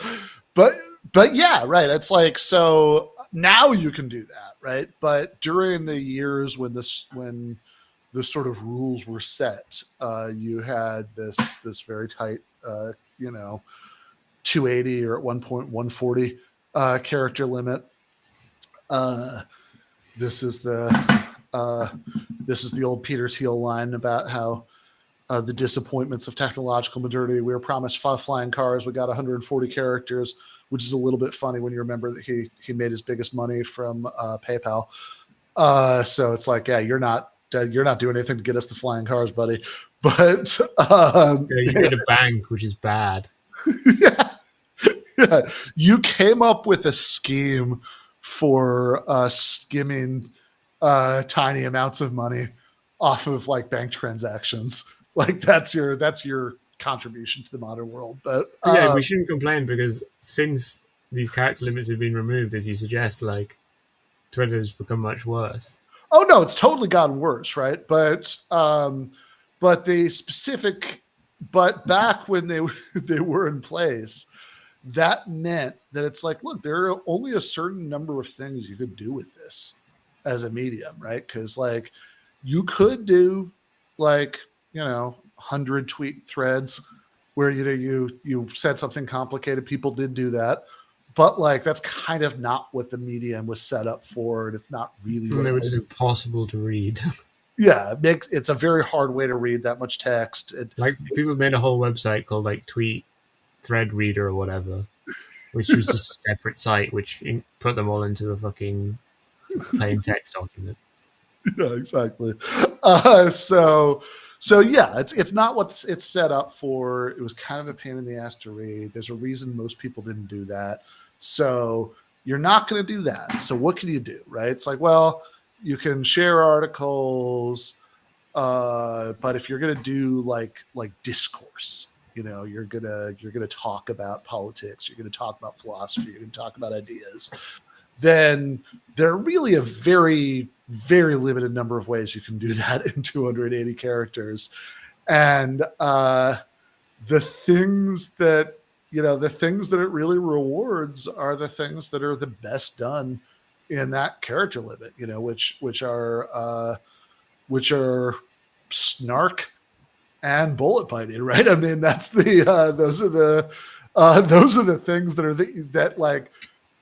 Speaker 2: but but yeah, right, it's like, so now you can do that, right? But during the years when the sort of rules were set, you had this very tight you know 280 or at one point 140 character limit. uh this is the uh, this is the old Peter Thiel line about how the disappointments of technological modernity. We were promised 5 flying cars. We got 140 characters, which is a little bit funny when you remember that he made his biggest money from PayPal. So it's like, yeah, you're not doing anything to get us the flying cars, buddy. But
Speaker 1: Yeah, you made a bank, which is bad.
Speaker 2: yeah, yeah, you came up with a scheme for skimming tiny amounts of money off of like bank transactions. Like that's your contribution to the modern world. But
Speaker 1: But yeah, we shouldn't complain because since these character limits have been removed, as you suggest, like Twitter's become much worse.
Speaker 2: oh no, it's totally gotten worse, right? But the specific, but back when they they were in place, that meant that it's like, look, there are only a certain number of things you could do with this as a medium, right? Because like you could do like 100 tweet threads where you said something complicated. People did do that, but like that's kind of not what the medium was set up for, and it's not really
Speaker 1: And
Speaker 2: what
Speaker 1: they
Speaker 2: it
Speaker 1: were
Speaker 2: was.
Speaker 1: just impossible to read.
Speaker 2: Yeah, it's a very hard way to read that much text.
Speaker 1: Like, people made a whole website called like Tweet Thread Reader or whatever, which was just a separate site which put them all into a fucking plain text document.
Speaker 2: Yeah, exactly. So yeah, it's not what it's set up for. It was kind of a pain in the ass to read. There's a reason most people didn't do that. So you're not going to do that. So what can you do, right? It's like, well, you can share articles, but if you're going to do like discourse, you're gonna talk about politics, you're gonna talk about philosophy, you're gonna talk about ideas, then there are really a very, very limited number of ways you can do that in 280 characters. And the things that the things that it really rewards are the things that are the best done in that character limit, which are snark and bullet biting, right? I mean, that's the those are the things that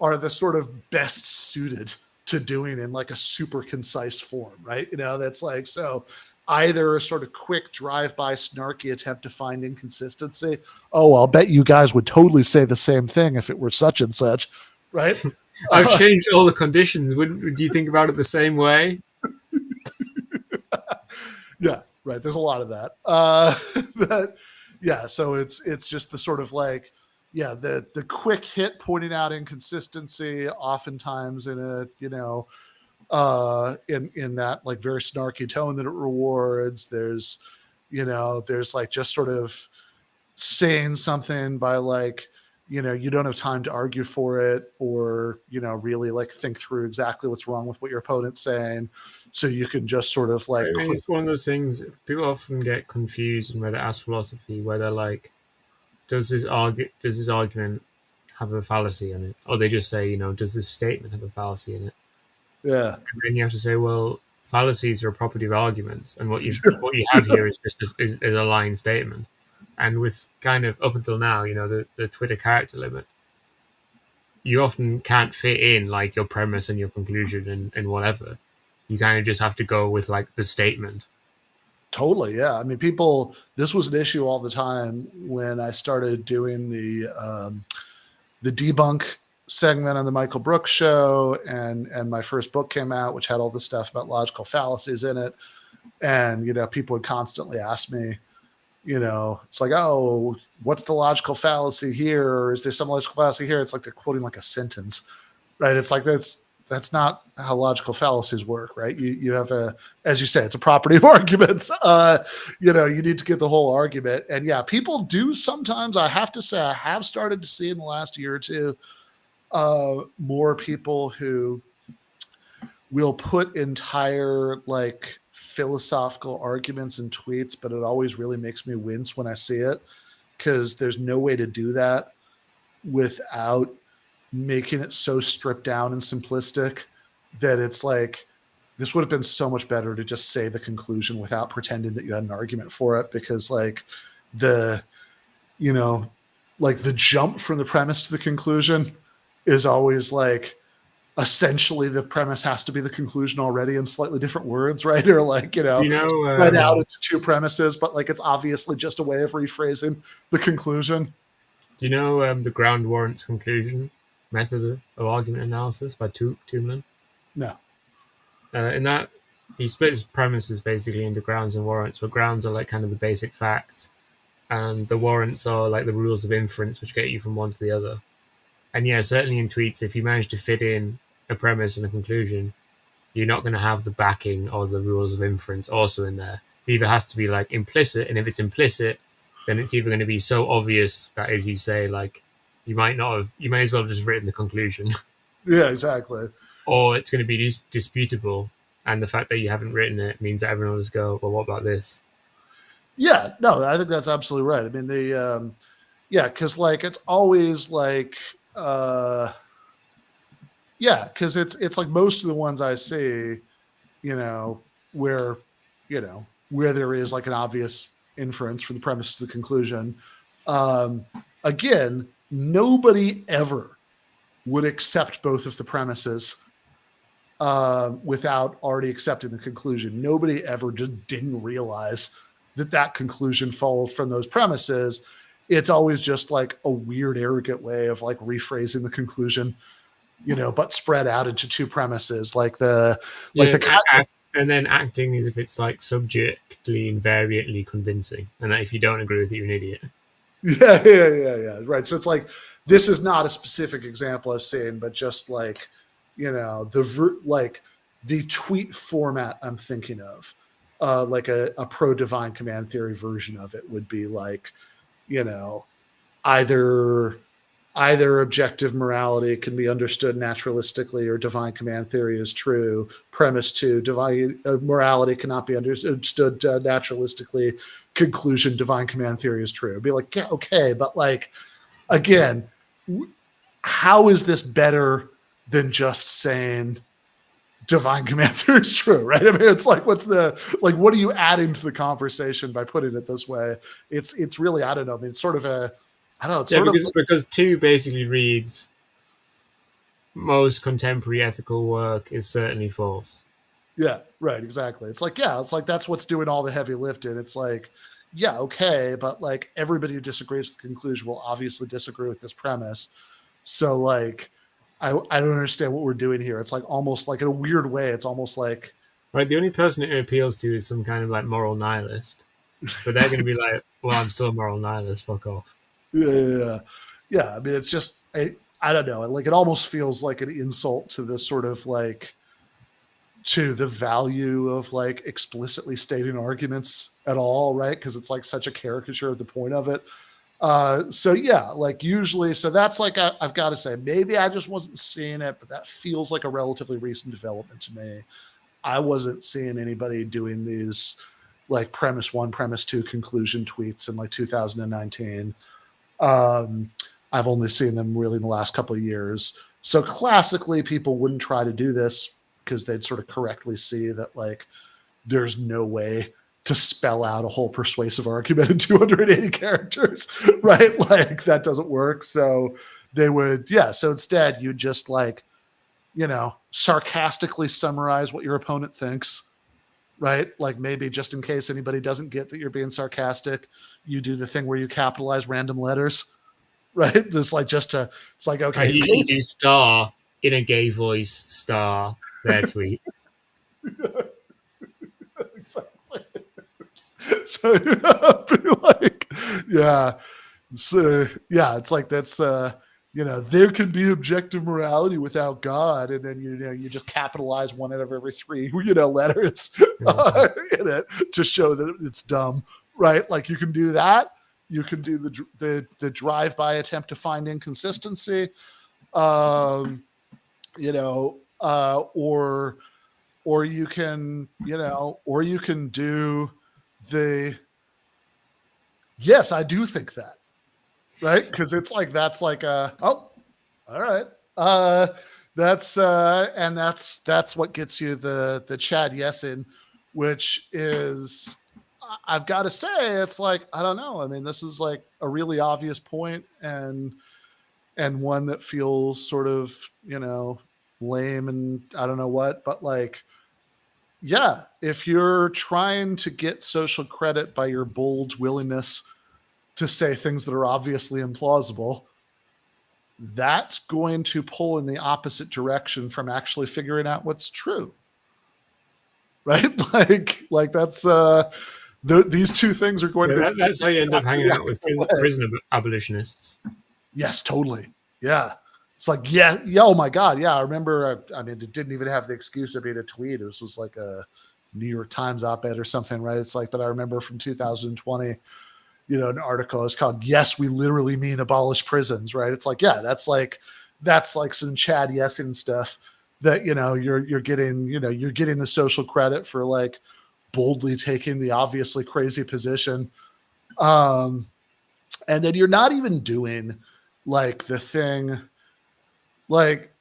Speaker 2: are the sort of best suited to doing in like a super concise form, right? That's like, so either a sort of quick drive-by snarky attempt to find inconsistency. Oh, I'll bet you guys would totally say the same thing if it were such and such, right?
Speaker 1: I've changed all the conditions. Do you think about it the same way?
Speaker 2: Yeah, right. There's a lot of that. That yeah. So it's just the sort of like, yeah, the quick hit pointing out inconsistency, oftentimes in a in that like very snarky tone that it rewards. There's like just sort of saying something by like, you don't have time to argue for it, or really like think through exactly what's wrong with what your opponent's saying, so you can just sort of
Speaker 1: I
Speaker 2: like
Speaker 1: mean, it's one of those things people often get confused in Reddit Ask Philosophy, where they're like, does this argument have a fallacy in it? Or they just say, does this statement have a fallacy in it?
Speaker 2: yeah.
Speaker 1: And then you have to say, well, fallacies are a property of arguments, and what you have here is just is a lying statement. And with kind of up until now, the Twitter character limit, you often can't fit in like your premise and your conclusion and whatever. You kind of just have to go with like the statement.
Speaker 2: Totally, yeah. I mean, this was an issue all the time when I started doing the debunk segment on the Michael Brooks show, and my first book came out, which had all this stuff about logical fallacies in it. And people would constantly ask me, it's like, oh, what's the logical fallacy here? Or is there some logical fallacy here? It's like they're quoting like a sentence, right? It's like that's not how logical fallacies work, right? You have as you say, it's a property of arguments. You need to get the whole argument. And yeah, people do sometimes, I have to say, I have started to see in the last year or two, more people who will put entire like philosophical arguments in tweets, but it always really makes me wince when I see it, because there's no way to do that without making it so stripped down and simplistic that it's like, this would have been so much better to just say the conclusion without pretending that you had an argument for it, because like the the jump from the premise to the conclusion is always like, essentially the premise has to be the conclusion already in slightly different words, right? Or like,
Speaker 1: You know,
Speaker 2: spread out into two premises, but like it's obviously just a way of rephrasing the conclusion.
Speaker 1: the ground warrants conclusion method of argument analysis by Toomlin?
Speaker 2: No.
Speaker 1: In that, he splits premises basically into grounds and warrants, where grounds are like kind of the basic facts, and the warrants are like the rules of inference, which get you from one to the other. And yeah, certainly in tweets, if you manage to fit in a premise and a conclusion, you're not going to have the backing or the rules of inference also in there. It either has to be like implicit, and if it's implicit, then it's either going to be so obvious that, as you say, like you may as well have just written the conclusion,
Speaker 2: Yeah, exactly.
Speaker 1: or it's going to be disputable, and the fact that you haven't written it means that everyone will just go, well, what about this?
Speaker 2: Yeah, no, I think that's absolutely right. I mean, yeah, because like it's always like, yeah, because it's like most of the ones I see, you know, where, where there is like an obvious inference from the premise to the conclusion. Again, nobody ever would accept both of the premises without already accepting the conclusion. Nobody ever just didn't realize that conclusion followed from those premises. It's always just like a weird, arrogant way of like rephrasing the conclusion, but spread out into two premises, like
Speaker 1: Yeah,
Speaker 2: the
Speaker 1: and then acting as if it's like subjectively invariantly convincing, and that if you don't agree with it, you're an idiot.
Speaker 2: yeah. Right. So it's like, this is not a specific example I've seen, but just like, the tweet format I'm thinking of, like a pro divine command theory version of it would be like, either objective morality can be understood naturalistically, or divine command theory is true. Premise two, divine morality cannot be understood naturalistically. Conclusion, divine command theory is true. It'd be like, yeah, okay, but like, again, how is this better than just saying divine commander is true, right? I mean, it's like, what are you adding to the conversation by putting it this way? It's really, I don't know. I mean, it's sort of I don't know. It's
Speaker 1: Yeah,
Speaker 2: sort of,
Speaker 1: because two basically reads most contemporary ethical work is certainly false.
Speaker 2: yeah, right, exactly. It's like, yeah, it's like that's what's doing all the heavy lifting. It's like, yeah, okay, but like everybody who disagrees with the conclusion will obviously disagree with this premise. So like, I don't understand what we're doing here. It's like almost like in a weird way. It's almost like,
Speaker 1: Right, the only person it appeals to is some kind of like moral nihilist, but they're going to be like, "Well, I'm still a moral nihilist. Fuck off."
Speaker 2: yeah. Yeah, I mean, it's just I don't know. Like it almost feels like an insult to this sort of like to the value of like explicitly stating arguments at all, right? Because it's like such a caricature of the point of it. So yeah, like usually, so that's like I've got to say, maybe I just wasn't seeing it, but that feels like a relatively recent development to me. I wasn't seeing anybody doing these like premise one, premise two conclusion tweets in like 2019. Um, I've only seen them really in the last couple of years. So classically, people wouldn't try to do this because they'd sort of correctly see that like there's no way to spell out a whole persuasive argument in 280 characters, right? Like that doesn't work. So they would, yeah. So instead, you just like, sarcastically summarize what your opponent thinks, right? Like maybe just in case anybody doesn't get that you're being sarcastic, you do the thing where you capitalize random letters, right? It's like, okay, in
Speaker 1: You
Speaker 2: case.
Speaker 1: do star in a gay voice star their tweet.
Speaker 2: Exactly. So, like, yeah. So, yeah, it's like that's, there can be objective morality without God. And then, you just capitalize one out of every three, letters in it to show that it's dumb, right? Like you can do that. You can do the drive-by attempt to find inconsistency, um, or you can, or you can do the, yes, I do think that, right? Because it's like, that's like, oh, all right. That's what gets you the Chad Yesin, which is, I've got to say, it's like, I don't know. I mean, this is like a really obvious point and one that feels sort of, lame and I don't know what, but like, yeah, if you're trying to get social credit by your bold willingness to say things that are obviously implausible, that's going to pull in the opposite direction from actually figuring out what's true. Right? Like that's these two things are going
Speaker 1: Yeah,
Speaker 2: to
Speaker 1: that's how you end up hanging out with
Speaker 2: way.
Speaker 1: prison abolitionists.
Speaker 2: Yes, totally. Yeah. It's like, yeah, oh my God. Yeah. I remember, I mean, it didn't even have the excuse of being a tweet. It was like a New York Times op-ed or something, right? It's like, but I remember from 2020, an article is called, yes, we literally mean abolish prisons, right? It's like, yeah, that's like some Chad Yesin stuff that, you're getting, you're getting the social credit for like boldly taking the obviously crazy position. And then you're not even doing like the thing, like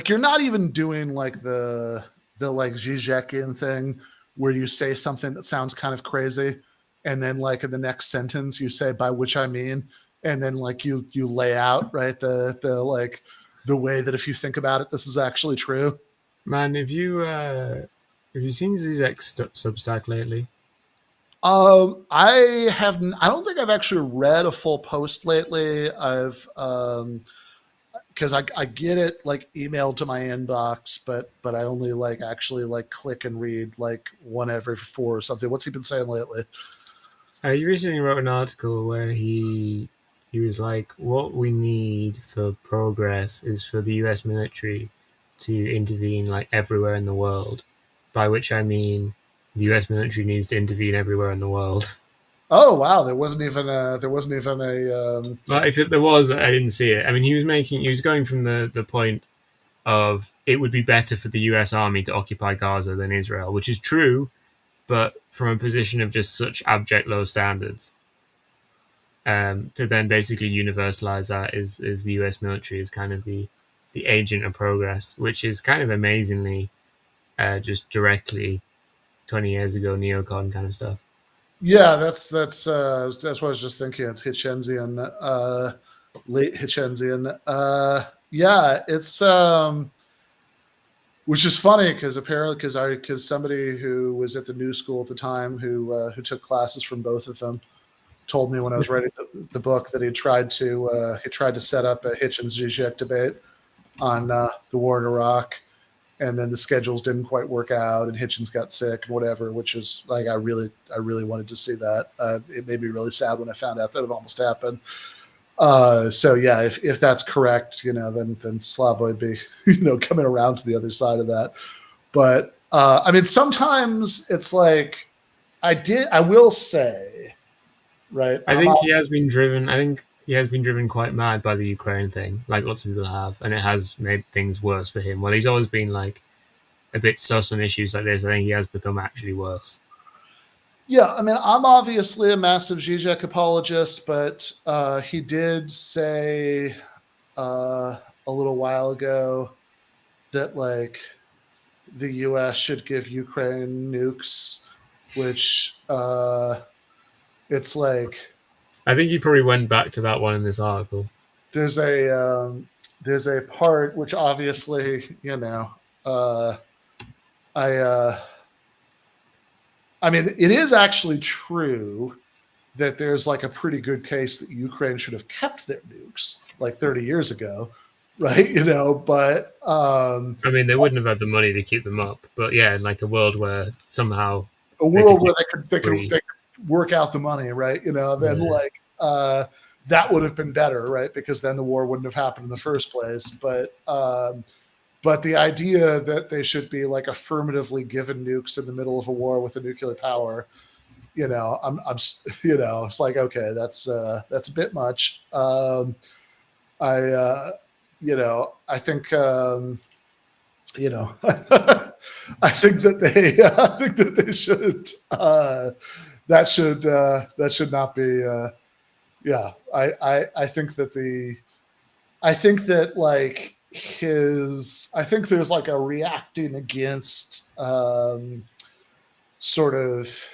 Speaker 2: you're not even doing like the like Zizek thing where you say something that sounds kind of crazy and then like in the next sentence you say by which I mean, and then like you lay out right the like the way that if you think about it this is actually true.
Speaker 1: Man, have you seen Zizek's Substack lately?
Speaker 2: I don't think I've actually read a full post lately. I've because I get it like emailed to my inbox, but I only like actually like click and read like one every four or something. What's he been saying lately?
Speaker 1: He recently wrote an article where he was like, "What we need for progress is for the U.S. military to intervene like everywhere in the world." By which I mean, the U.S. military needs to intervene everywhere in the world.
Speaker 2: Oh wow, there wasn't even a
Speaker 1: But if there was, I didn't see it. I mean, he was going from the point of it would be better for the U.S. Army to occupy Gaza than Israel, which is true, but from a position of just such abject low standards. to then basically universalize that is the U.S. military is kind of the agent of progress, which is kind of amazingly just directly 20 years ago neocon kind of stuff.
Speaker 2: Yeah, that's what I was just thinking. It's Hitchensian, late Hitchensian. Yeah, it's which is funny because apparently because somebody who was at the New School at the time who took classes from both of them told me when I was writing the book that he tried to set up a Hitchens Zizek debate on the war in Iraq, and then the schedules didn't quite work out, and Hitchens got sick and whatever. Which is like I really wanted to see that. It made me really sad when I found out that it almost happened. So yeah, if that's correct, then Slavo would be coming around to the other side of that. But I mean, sometimes it's like I will say, right?
Speaker 1: I think he has been driven. I think he has been driven quite mad by the Ukraine thing, like lots of people have, and it has made things worse for him. Well, he's always been like a bit sus on issues like this. I think he has become actually worse.
Speaker 2: Yeah, I mean, I'm obviously a massive Zizek apologist, but he did say a little while ago that like the U.S. should give Ukraine nukes, which it's like
Speaker 1: I think he probably went back to that one in this article.
Speaker 2: there's a there's a part which obviously uh, I I mean it is actually true that there's like a pretty good case that Ukraine should have kept their nukes like 30 years ago, right? But
Speaker 1: I mean, they wouldn't have had the money to keep them up, but yeah, in like a world where somehow
Speaker 2: a
Speaker 1: they could
Speaker 2: world where
Speaker 1: just free.
Speaker 2: they could work out the money, right? Then
Speaker 1: Yeah.
Speaker 2: like that would have been better, right? Because then the war wouldn't have happened in the first place. But the idea that they should be like affirmatively given nukes in the middle of a war with a nuclear power, I'm it's like okay, that's a bit much. I I think I think that I think that they should that should not be yeah I think that I think that like I think there's like a reacting against sort of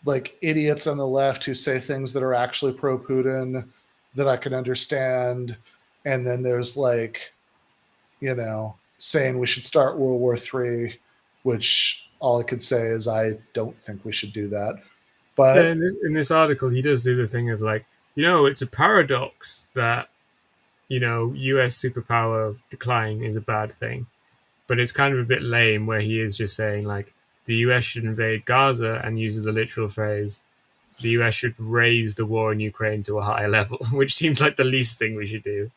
Speaker 2: like idiots on the left who say things that are actually pro Putin that I can understand, and then there's like saying we should start World War III, which all I could say is I don't think we should do that.
Speaker 1: Yeah,
Speaker 2: But
Speaker 1: in this article, he does do the thing of like, it's a paradox that, US superpower decline is a bad thing. But it's kind of a bit lame where he is just saying, like, the US should invade Gaza and uses the literal phrase, the US should raise the war in Ukraine to a higher level, which seems like the least thing we should do.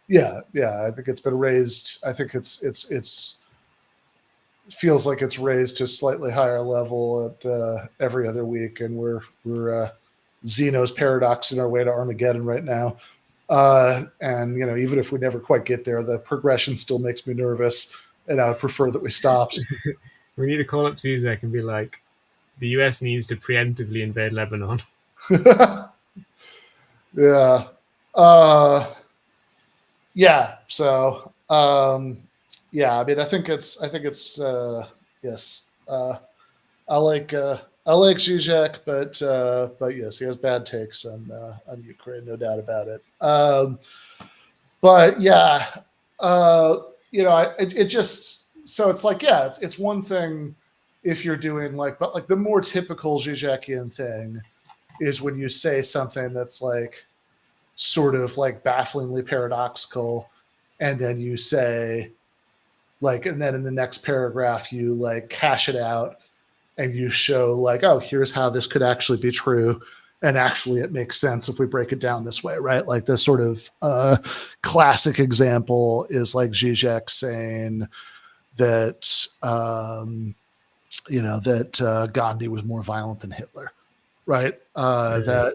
Speaker 2: yeah, I think it's been raised. I think it's feels like it's raised to a slightly higher level at every other week, and we're Zeno's paradox in our way to Armageddon right now. And even if we never quite get there, the progression still makes me nervous, and I would prefer that we stopped.
Speaker 1: We need to call up Zizek and be like, the US needs to preemptively invade Lebanon.
Speaker 2: Yeah. Uh, yeah. So, yeah, I mean, I think it's, yes. I like Zizek, but yes, he has bad takes on Ukraine, no doubt about it. But yeah, it just, so it's like, yeah, it's one thing if you're doing like, but like the more typical Zizekian thing is when you say something that's like, sort of like bafflingly paradoxical, and then you say like, and then in the next paragraph you like cash it out and you show like, oh, here's how this could actually be true, and actually it makes sense if we break it down this way, right? Like this sort of classic example is like Zizek saying that Gandhi was more violent than Hitler, right? That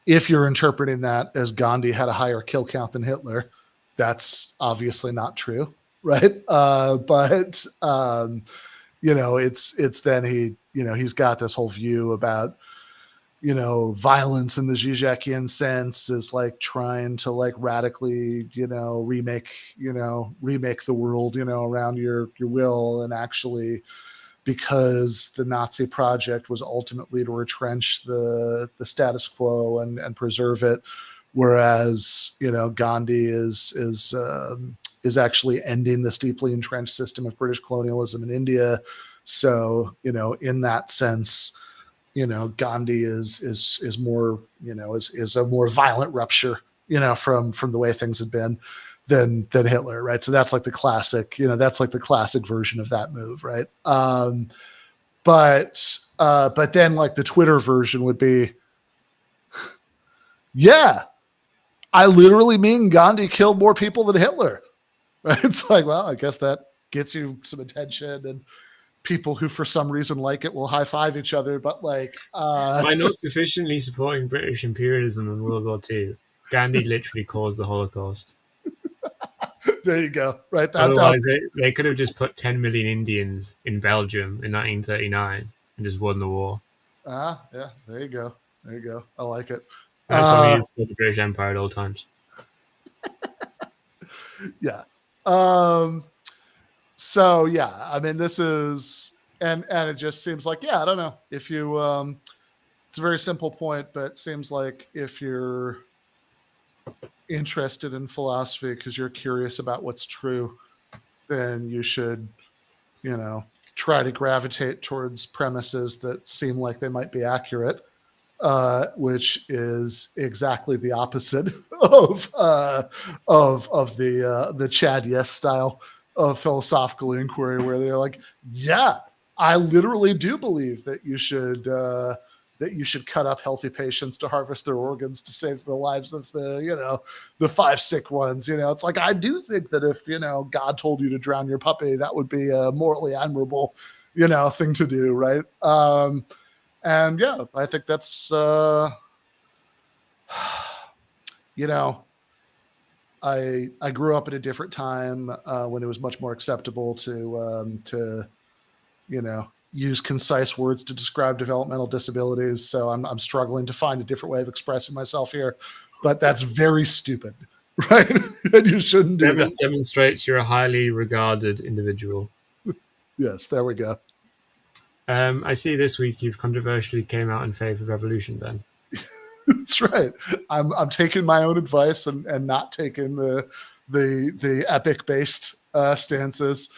Speaker 2: if you're interpreting that as Gandhi had a higher kill count than Hitler, that's obviously not true, right? But it's then he's got this whole view about violence in the Zizekian sense is like trying to like radically, remake the world, around your will, and actually because the Nazi project was ultimately to retrench the status quo and preserve it, whereas Gandhi is actually ending this deeply entrenched system of British colonialism in India. So in that sense, Gandhi is more is a more violent rupture from the way things had been than Hitler, right? So that's like the classic, version of that move, right? But then like the Twitter version would be, yeah, I literally mean Gandhi killed more people than Hitler, right? It's like, well, I guess that gets you some attention, and people who for some reason like it will high five each other, but like
Speaker 1: By not sufficiently supporting British imperialism in World War II, Gandhi literally caused the Holocaust.
Speaker 2: there you go, right? That
Speaker 1: Otherwise, they could have just put 10 million Indians in Belgium in 1939 and just won the war.
Speaker 2: yeah, there you go. There you go. I like it.
Speaker 1: That's why we used to the British Empire at all times.
Speaker 2: Yeah. So yeah, I mean, this is, and it just seems like, yeah, I don't know if you, it's a very simple point, but it seems like if you're interested in philosophy because you're curious about what's true, then you should, try to gravitate towards premises that seem like they might be accurate, which is exactly the opposite of the Chad Yes style of philosophical inquiry, where they're like, yeah, I literally do believe that you should cut up healthy patients to harvest their organs to save the lives of the 5 sick ones. It's like, I do think that if God told you to drown your puppy, that would be a morally admirable thing to do, right? And yeah, I think that's I grew up at a different time when it was much more acceptable to use concise words to describe developmental disabilities. So I'm struggling to find a different way of expressing myself here, but that's very stupid, right? And you shouldn't do that.
Speaker 1: Demonstrates you're a highly regarded individual.
Speaker 2: Yes, there we go.
Speaker 1: I see this week you've controversially came out in favor of evolution, Ben.
Speaker 2: That's right. I'm taking my own advice and not taking the epic based stances.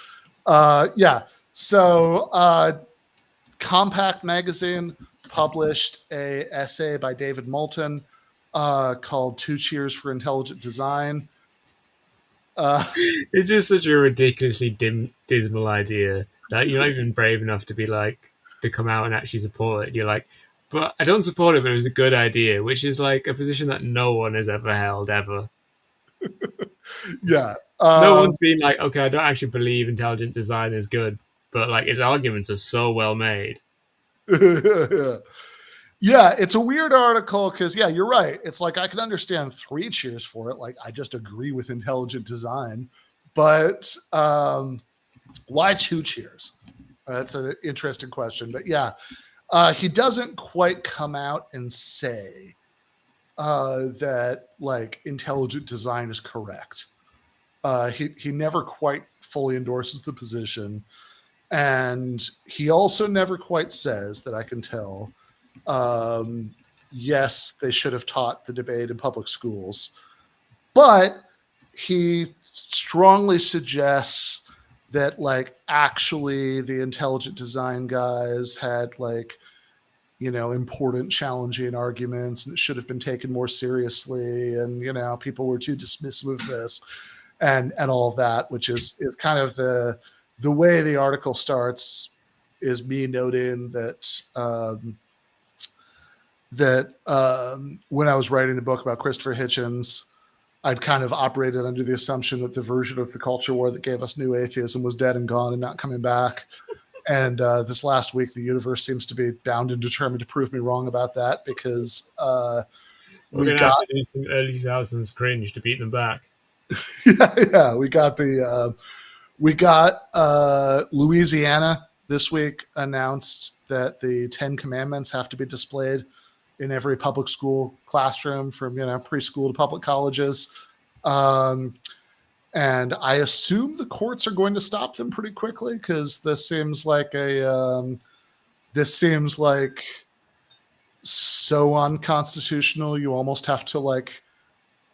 Speaker 2: Yeah. So Compact Magazine published a essay by David Moulton called "Two Cheers for Intelligent Design."
Speaker 1: It's just such a ridiculously dismal idea that you're not even brave enough to be like to come out and actually support it. You're like, but I don't support it, but it was a good idea, which is like a position that no one has ever held ever.
Speaker 2: Yeah.
Speaker 1: No one's been like, okay, I don't actually believe intelligent design is good, but like its arguments are so well made.
Speaker 2: Yeah, it's a weird article because, yeah, you're right. It's like I can understand 3 cheers for it. Like, I just agree with intelligent design. But why 2 cheers? That's an interesting question. But yeah, he doesn't quite come out and say that like intelligent design is correct. He never quite fully endorses the position. And he also never quite says, that I can tell, yes, they should have taught the debate in public schools, but he strongly suggests that like actually the intelligent design guys had like important challenging arguments and it should have been taken more seriously, and people were too dismissive of this and all of that, which is kind of the way the article starts is me noting that when I was writing the book about Christopher Hitchens, I'd kind of operated under the assumption that the version of the culture war that gave us new atheism was dead and gone and not coming back. And this last week, the universe seems to be bound and determined to prove me wrong about that, because
Speaker 1: We're going to have to do some early 2000s cringe to beat them back.
Speaker 2: yeah, we got Louisiana this week announced that the 10 Commandments have to be displayed in every public school classroom from preschool to public colleges. Um, and I assume the courts are going to stop them pretty quickly because this seems like so unconstitutional. You almost have to like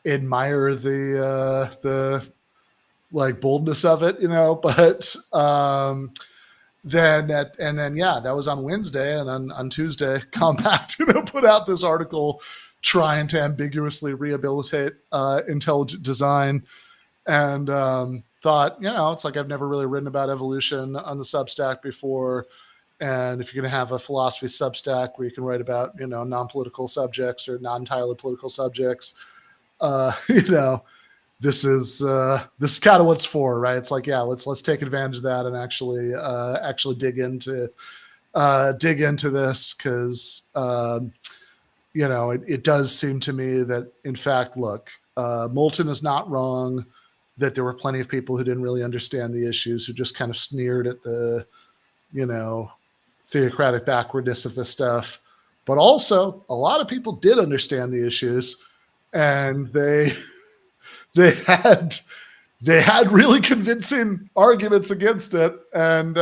Speaker 2: admire the like boldness of it, But then yeah, that was on Wednesday, and on Tuesday, Compact put out this article trying to ambiguously rehabilitate intelligent design, and thought, it's like I've never really written about evolution on the Substack before. And if you're going to have a philosophy Substack where you can write about, non-political subjects or non-entirely political subjects, uh, you know, this is kind of what's for, right? It's like, yeah, let's take advantage of that and actually dig into this because it does seem to me that in fact, look, Moulton is not wrong that there were plenty of people who didn't really understand the issues, who just kind of sneered at the theocratic backwardness of this stuff. But also, a lot of people did understand the issues, and they had really convincing arguments against it. And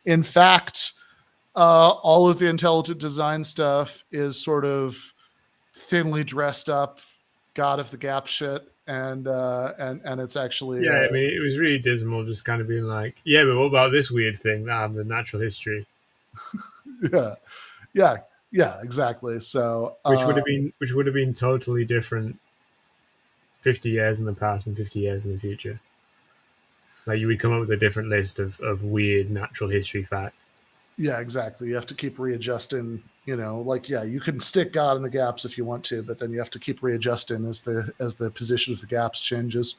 Speaker 2: in fact, all of the intelligent design stuff is sort of thinly dressed up God of the Gap shit. And it's actually
Speaker 1: Yeah, I mean, it was really dismal, just kind of being like, "Yeah, but what about this weird thing that happened in natural history?"
Speaker 2: yeah, yeah, yeah, exactly. So
Speaker 1: Which would have been totally different 50 years in the past and 50 years in the future. Like you would come up with a different list of weird natural history facts.
Speaker 2: Yeah, exactly. You have to keep readjusting. Like yeah, you can stick God in the gaps if you want to, but then you have to keep readjusting as the position of the gaps changes.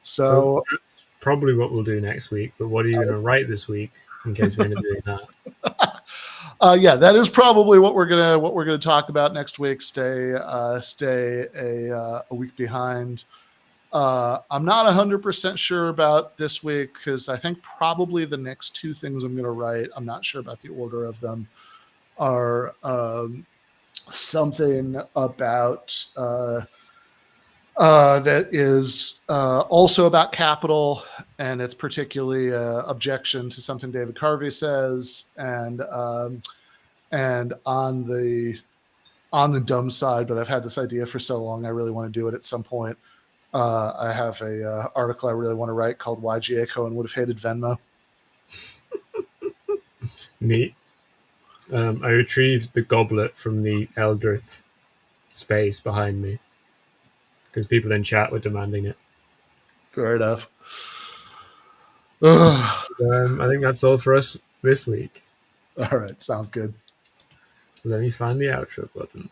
Speaker 1: So
Speaker 2: So
Speaker 1: that's probably what we'll do next week. But what are you going to write this week in case we end up doing that?
Speaker 2: yeah, that is probably what we're gonna talk about next week. Stay a week behind. I'm not 100% sure about this week because I think probably the next two things I'm going to write, I'm not sure about the order of them, are something about that is also about capital, and it's particularly objection to something David Carvey says, and on the dumb side. But I've had this idea for so long, I really want to do it at some point. I have a article I really want to write called "Why G.A. Cohen Would Have Hated Venmo."
Speaker 1: Neat. I retrieved the goblet from the Eldrith space behind me because people in chat were demanding it.
Speaker 2: Fair enough.
Speaker 1: I think that's all for us this week.
Speaker 2: All right, sounds good.
Speaker 1: Let me find the outro button.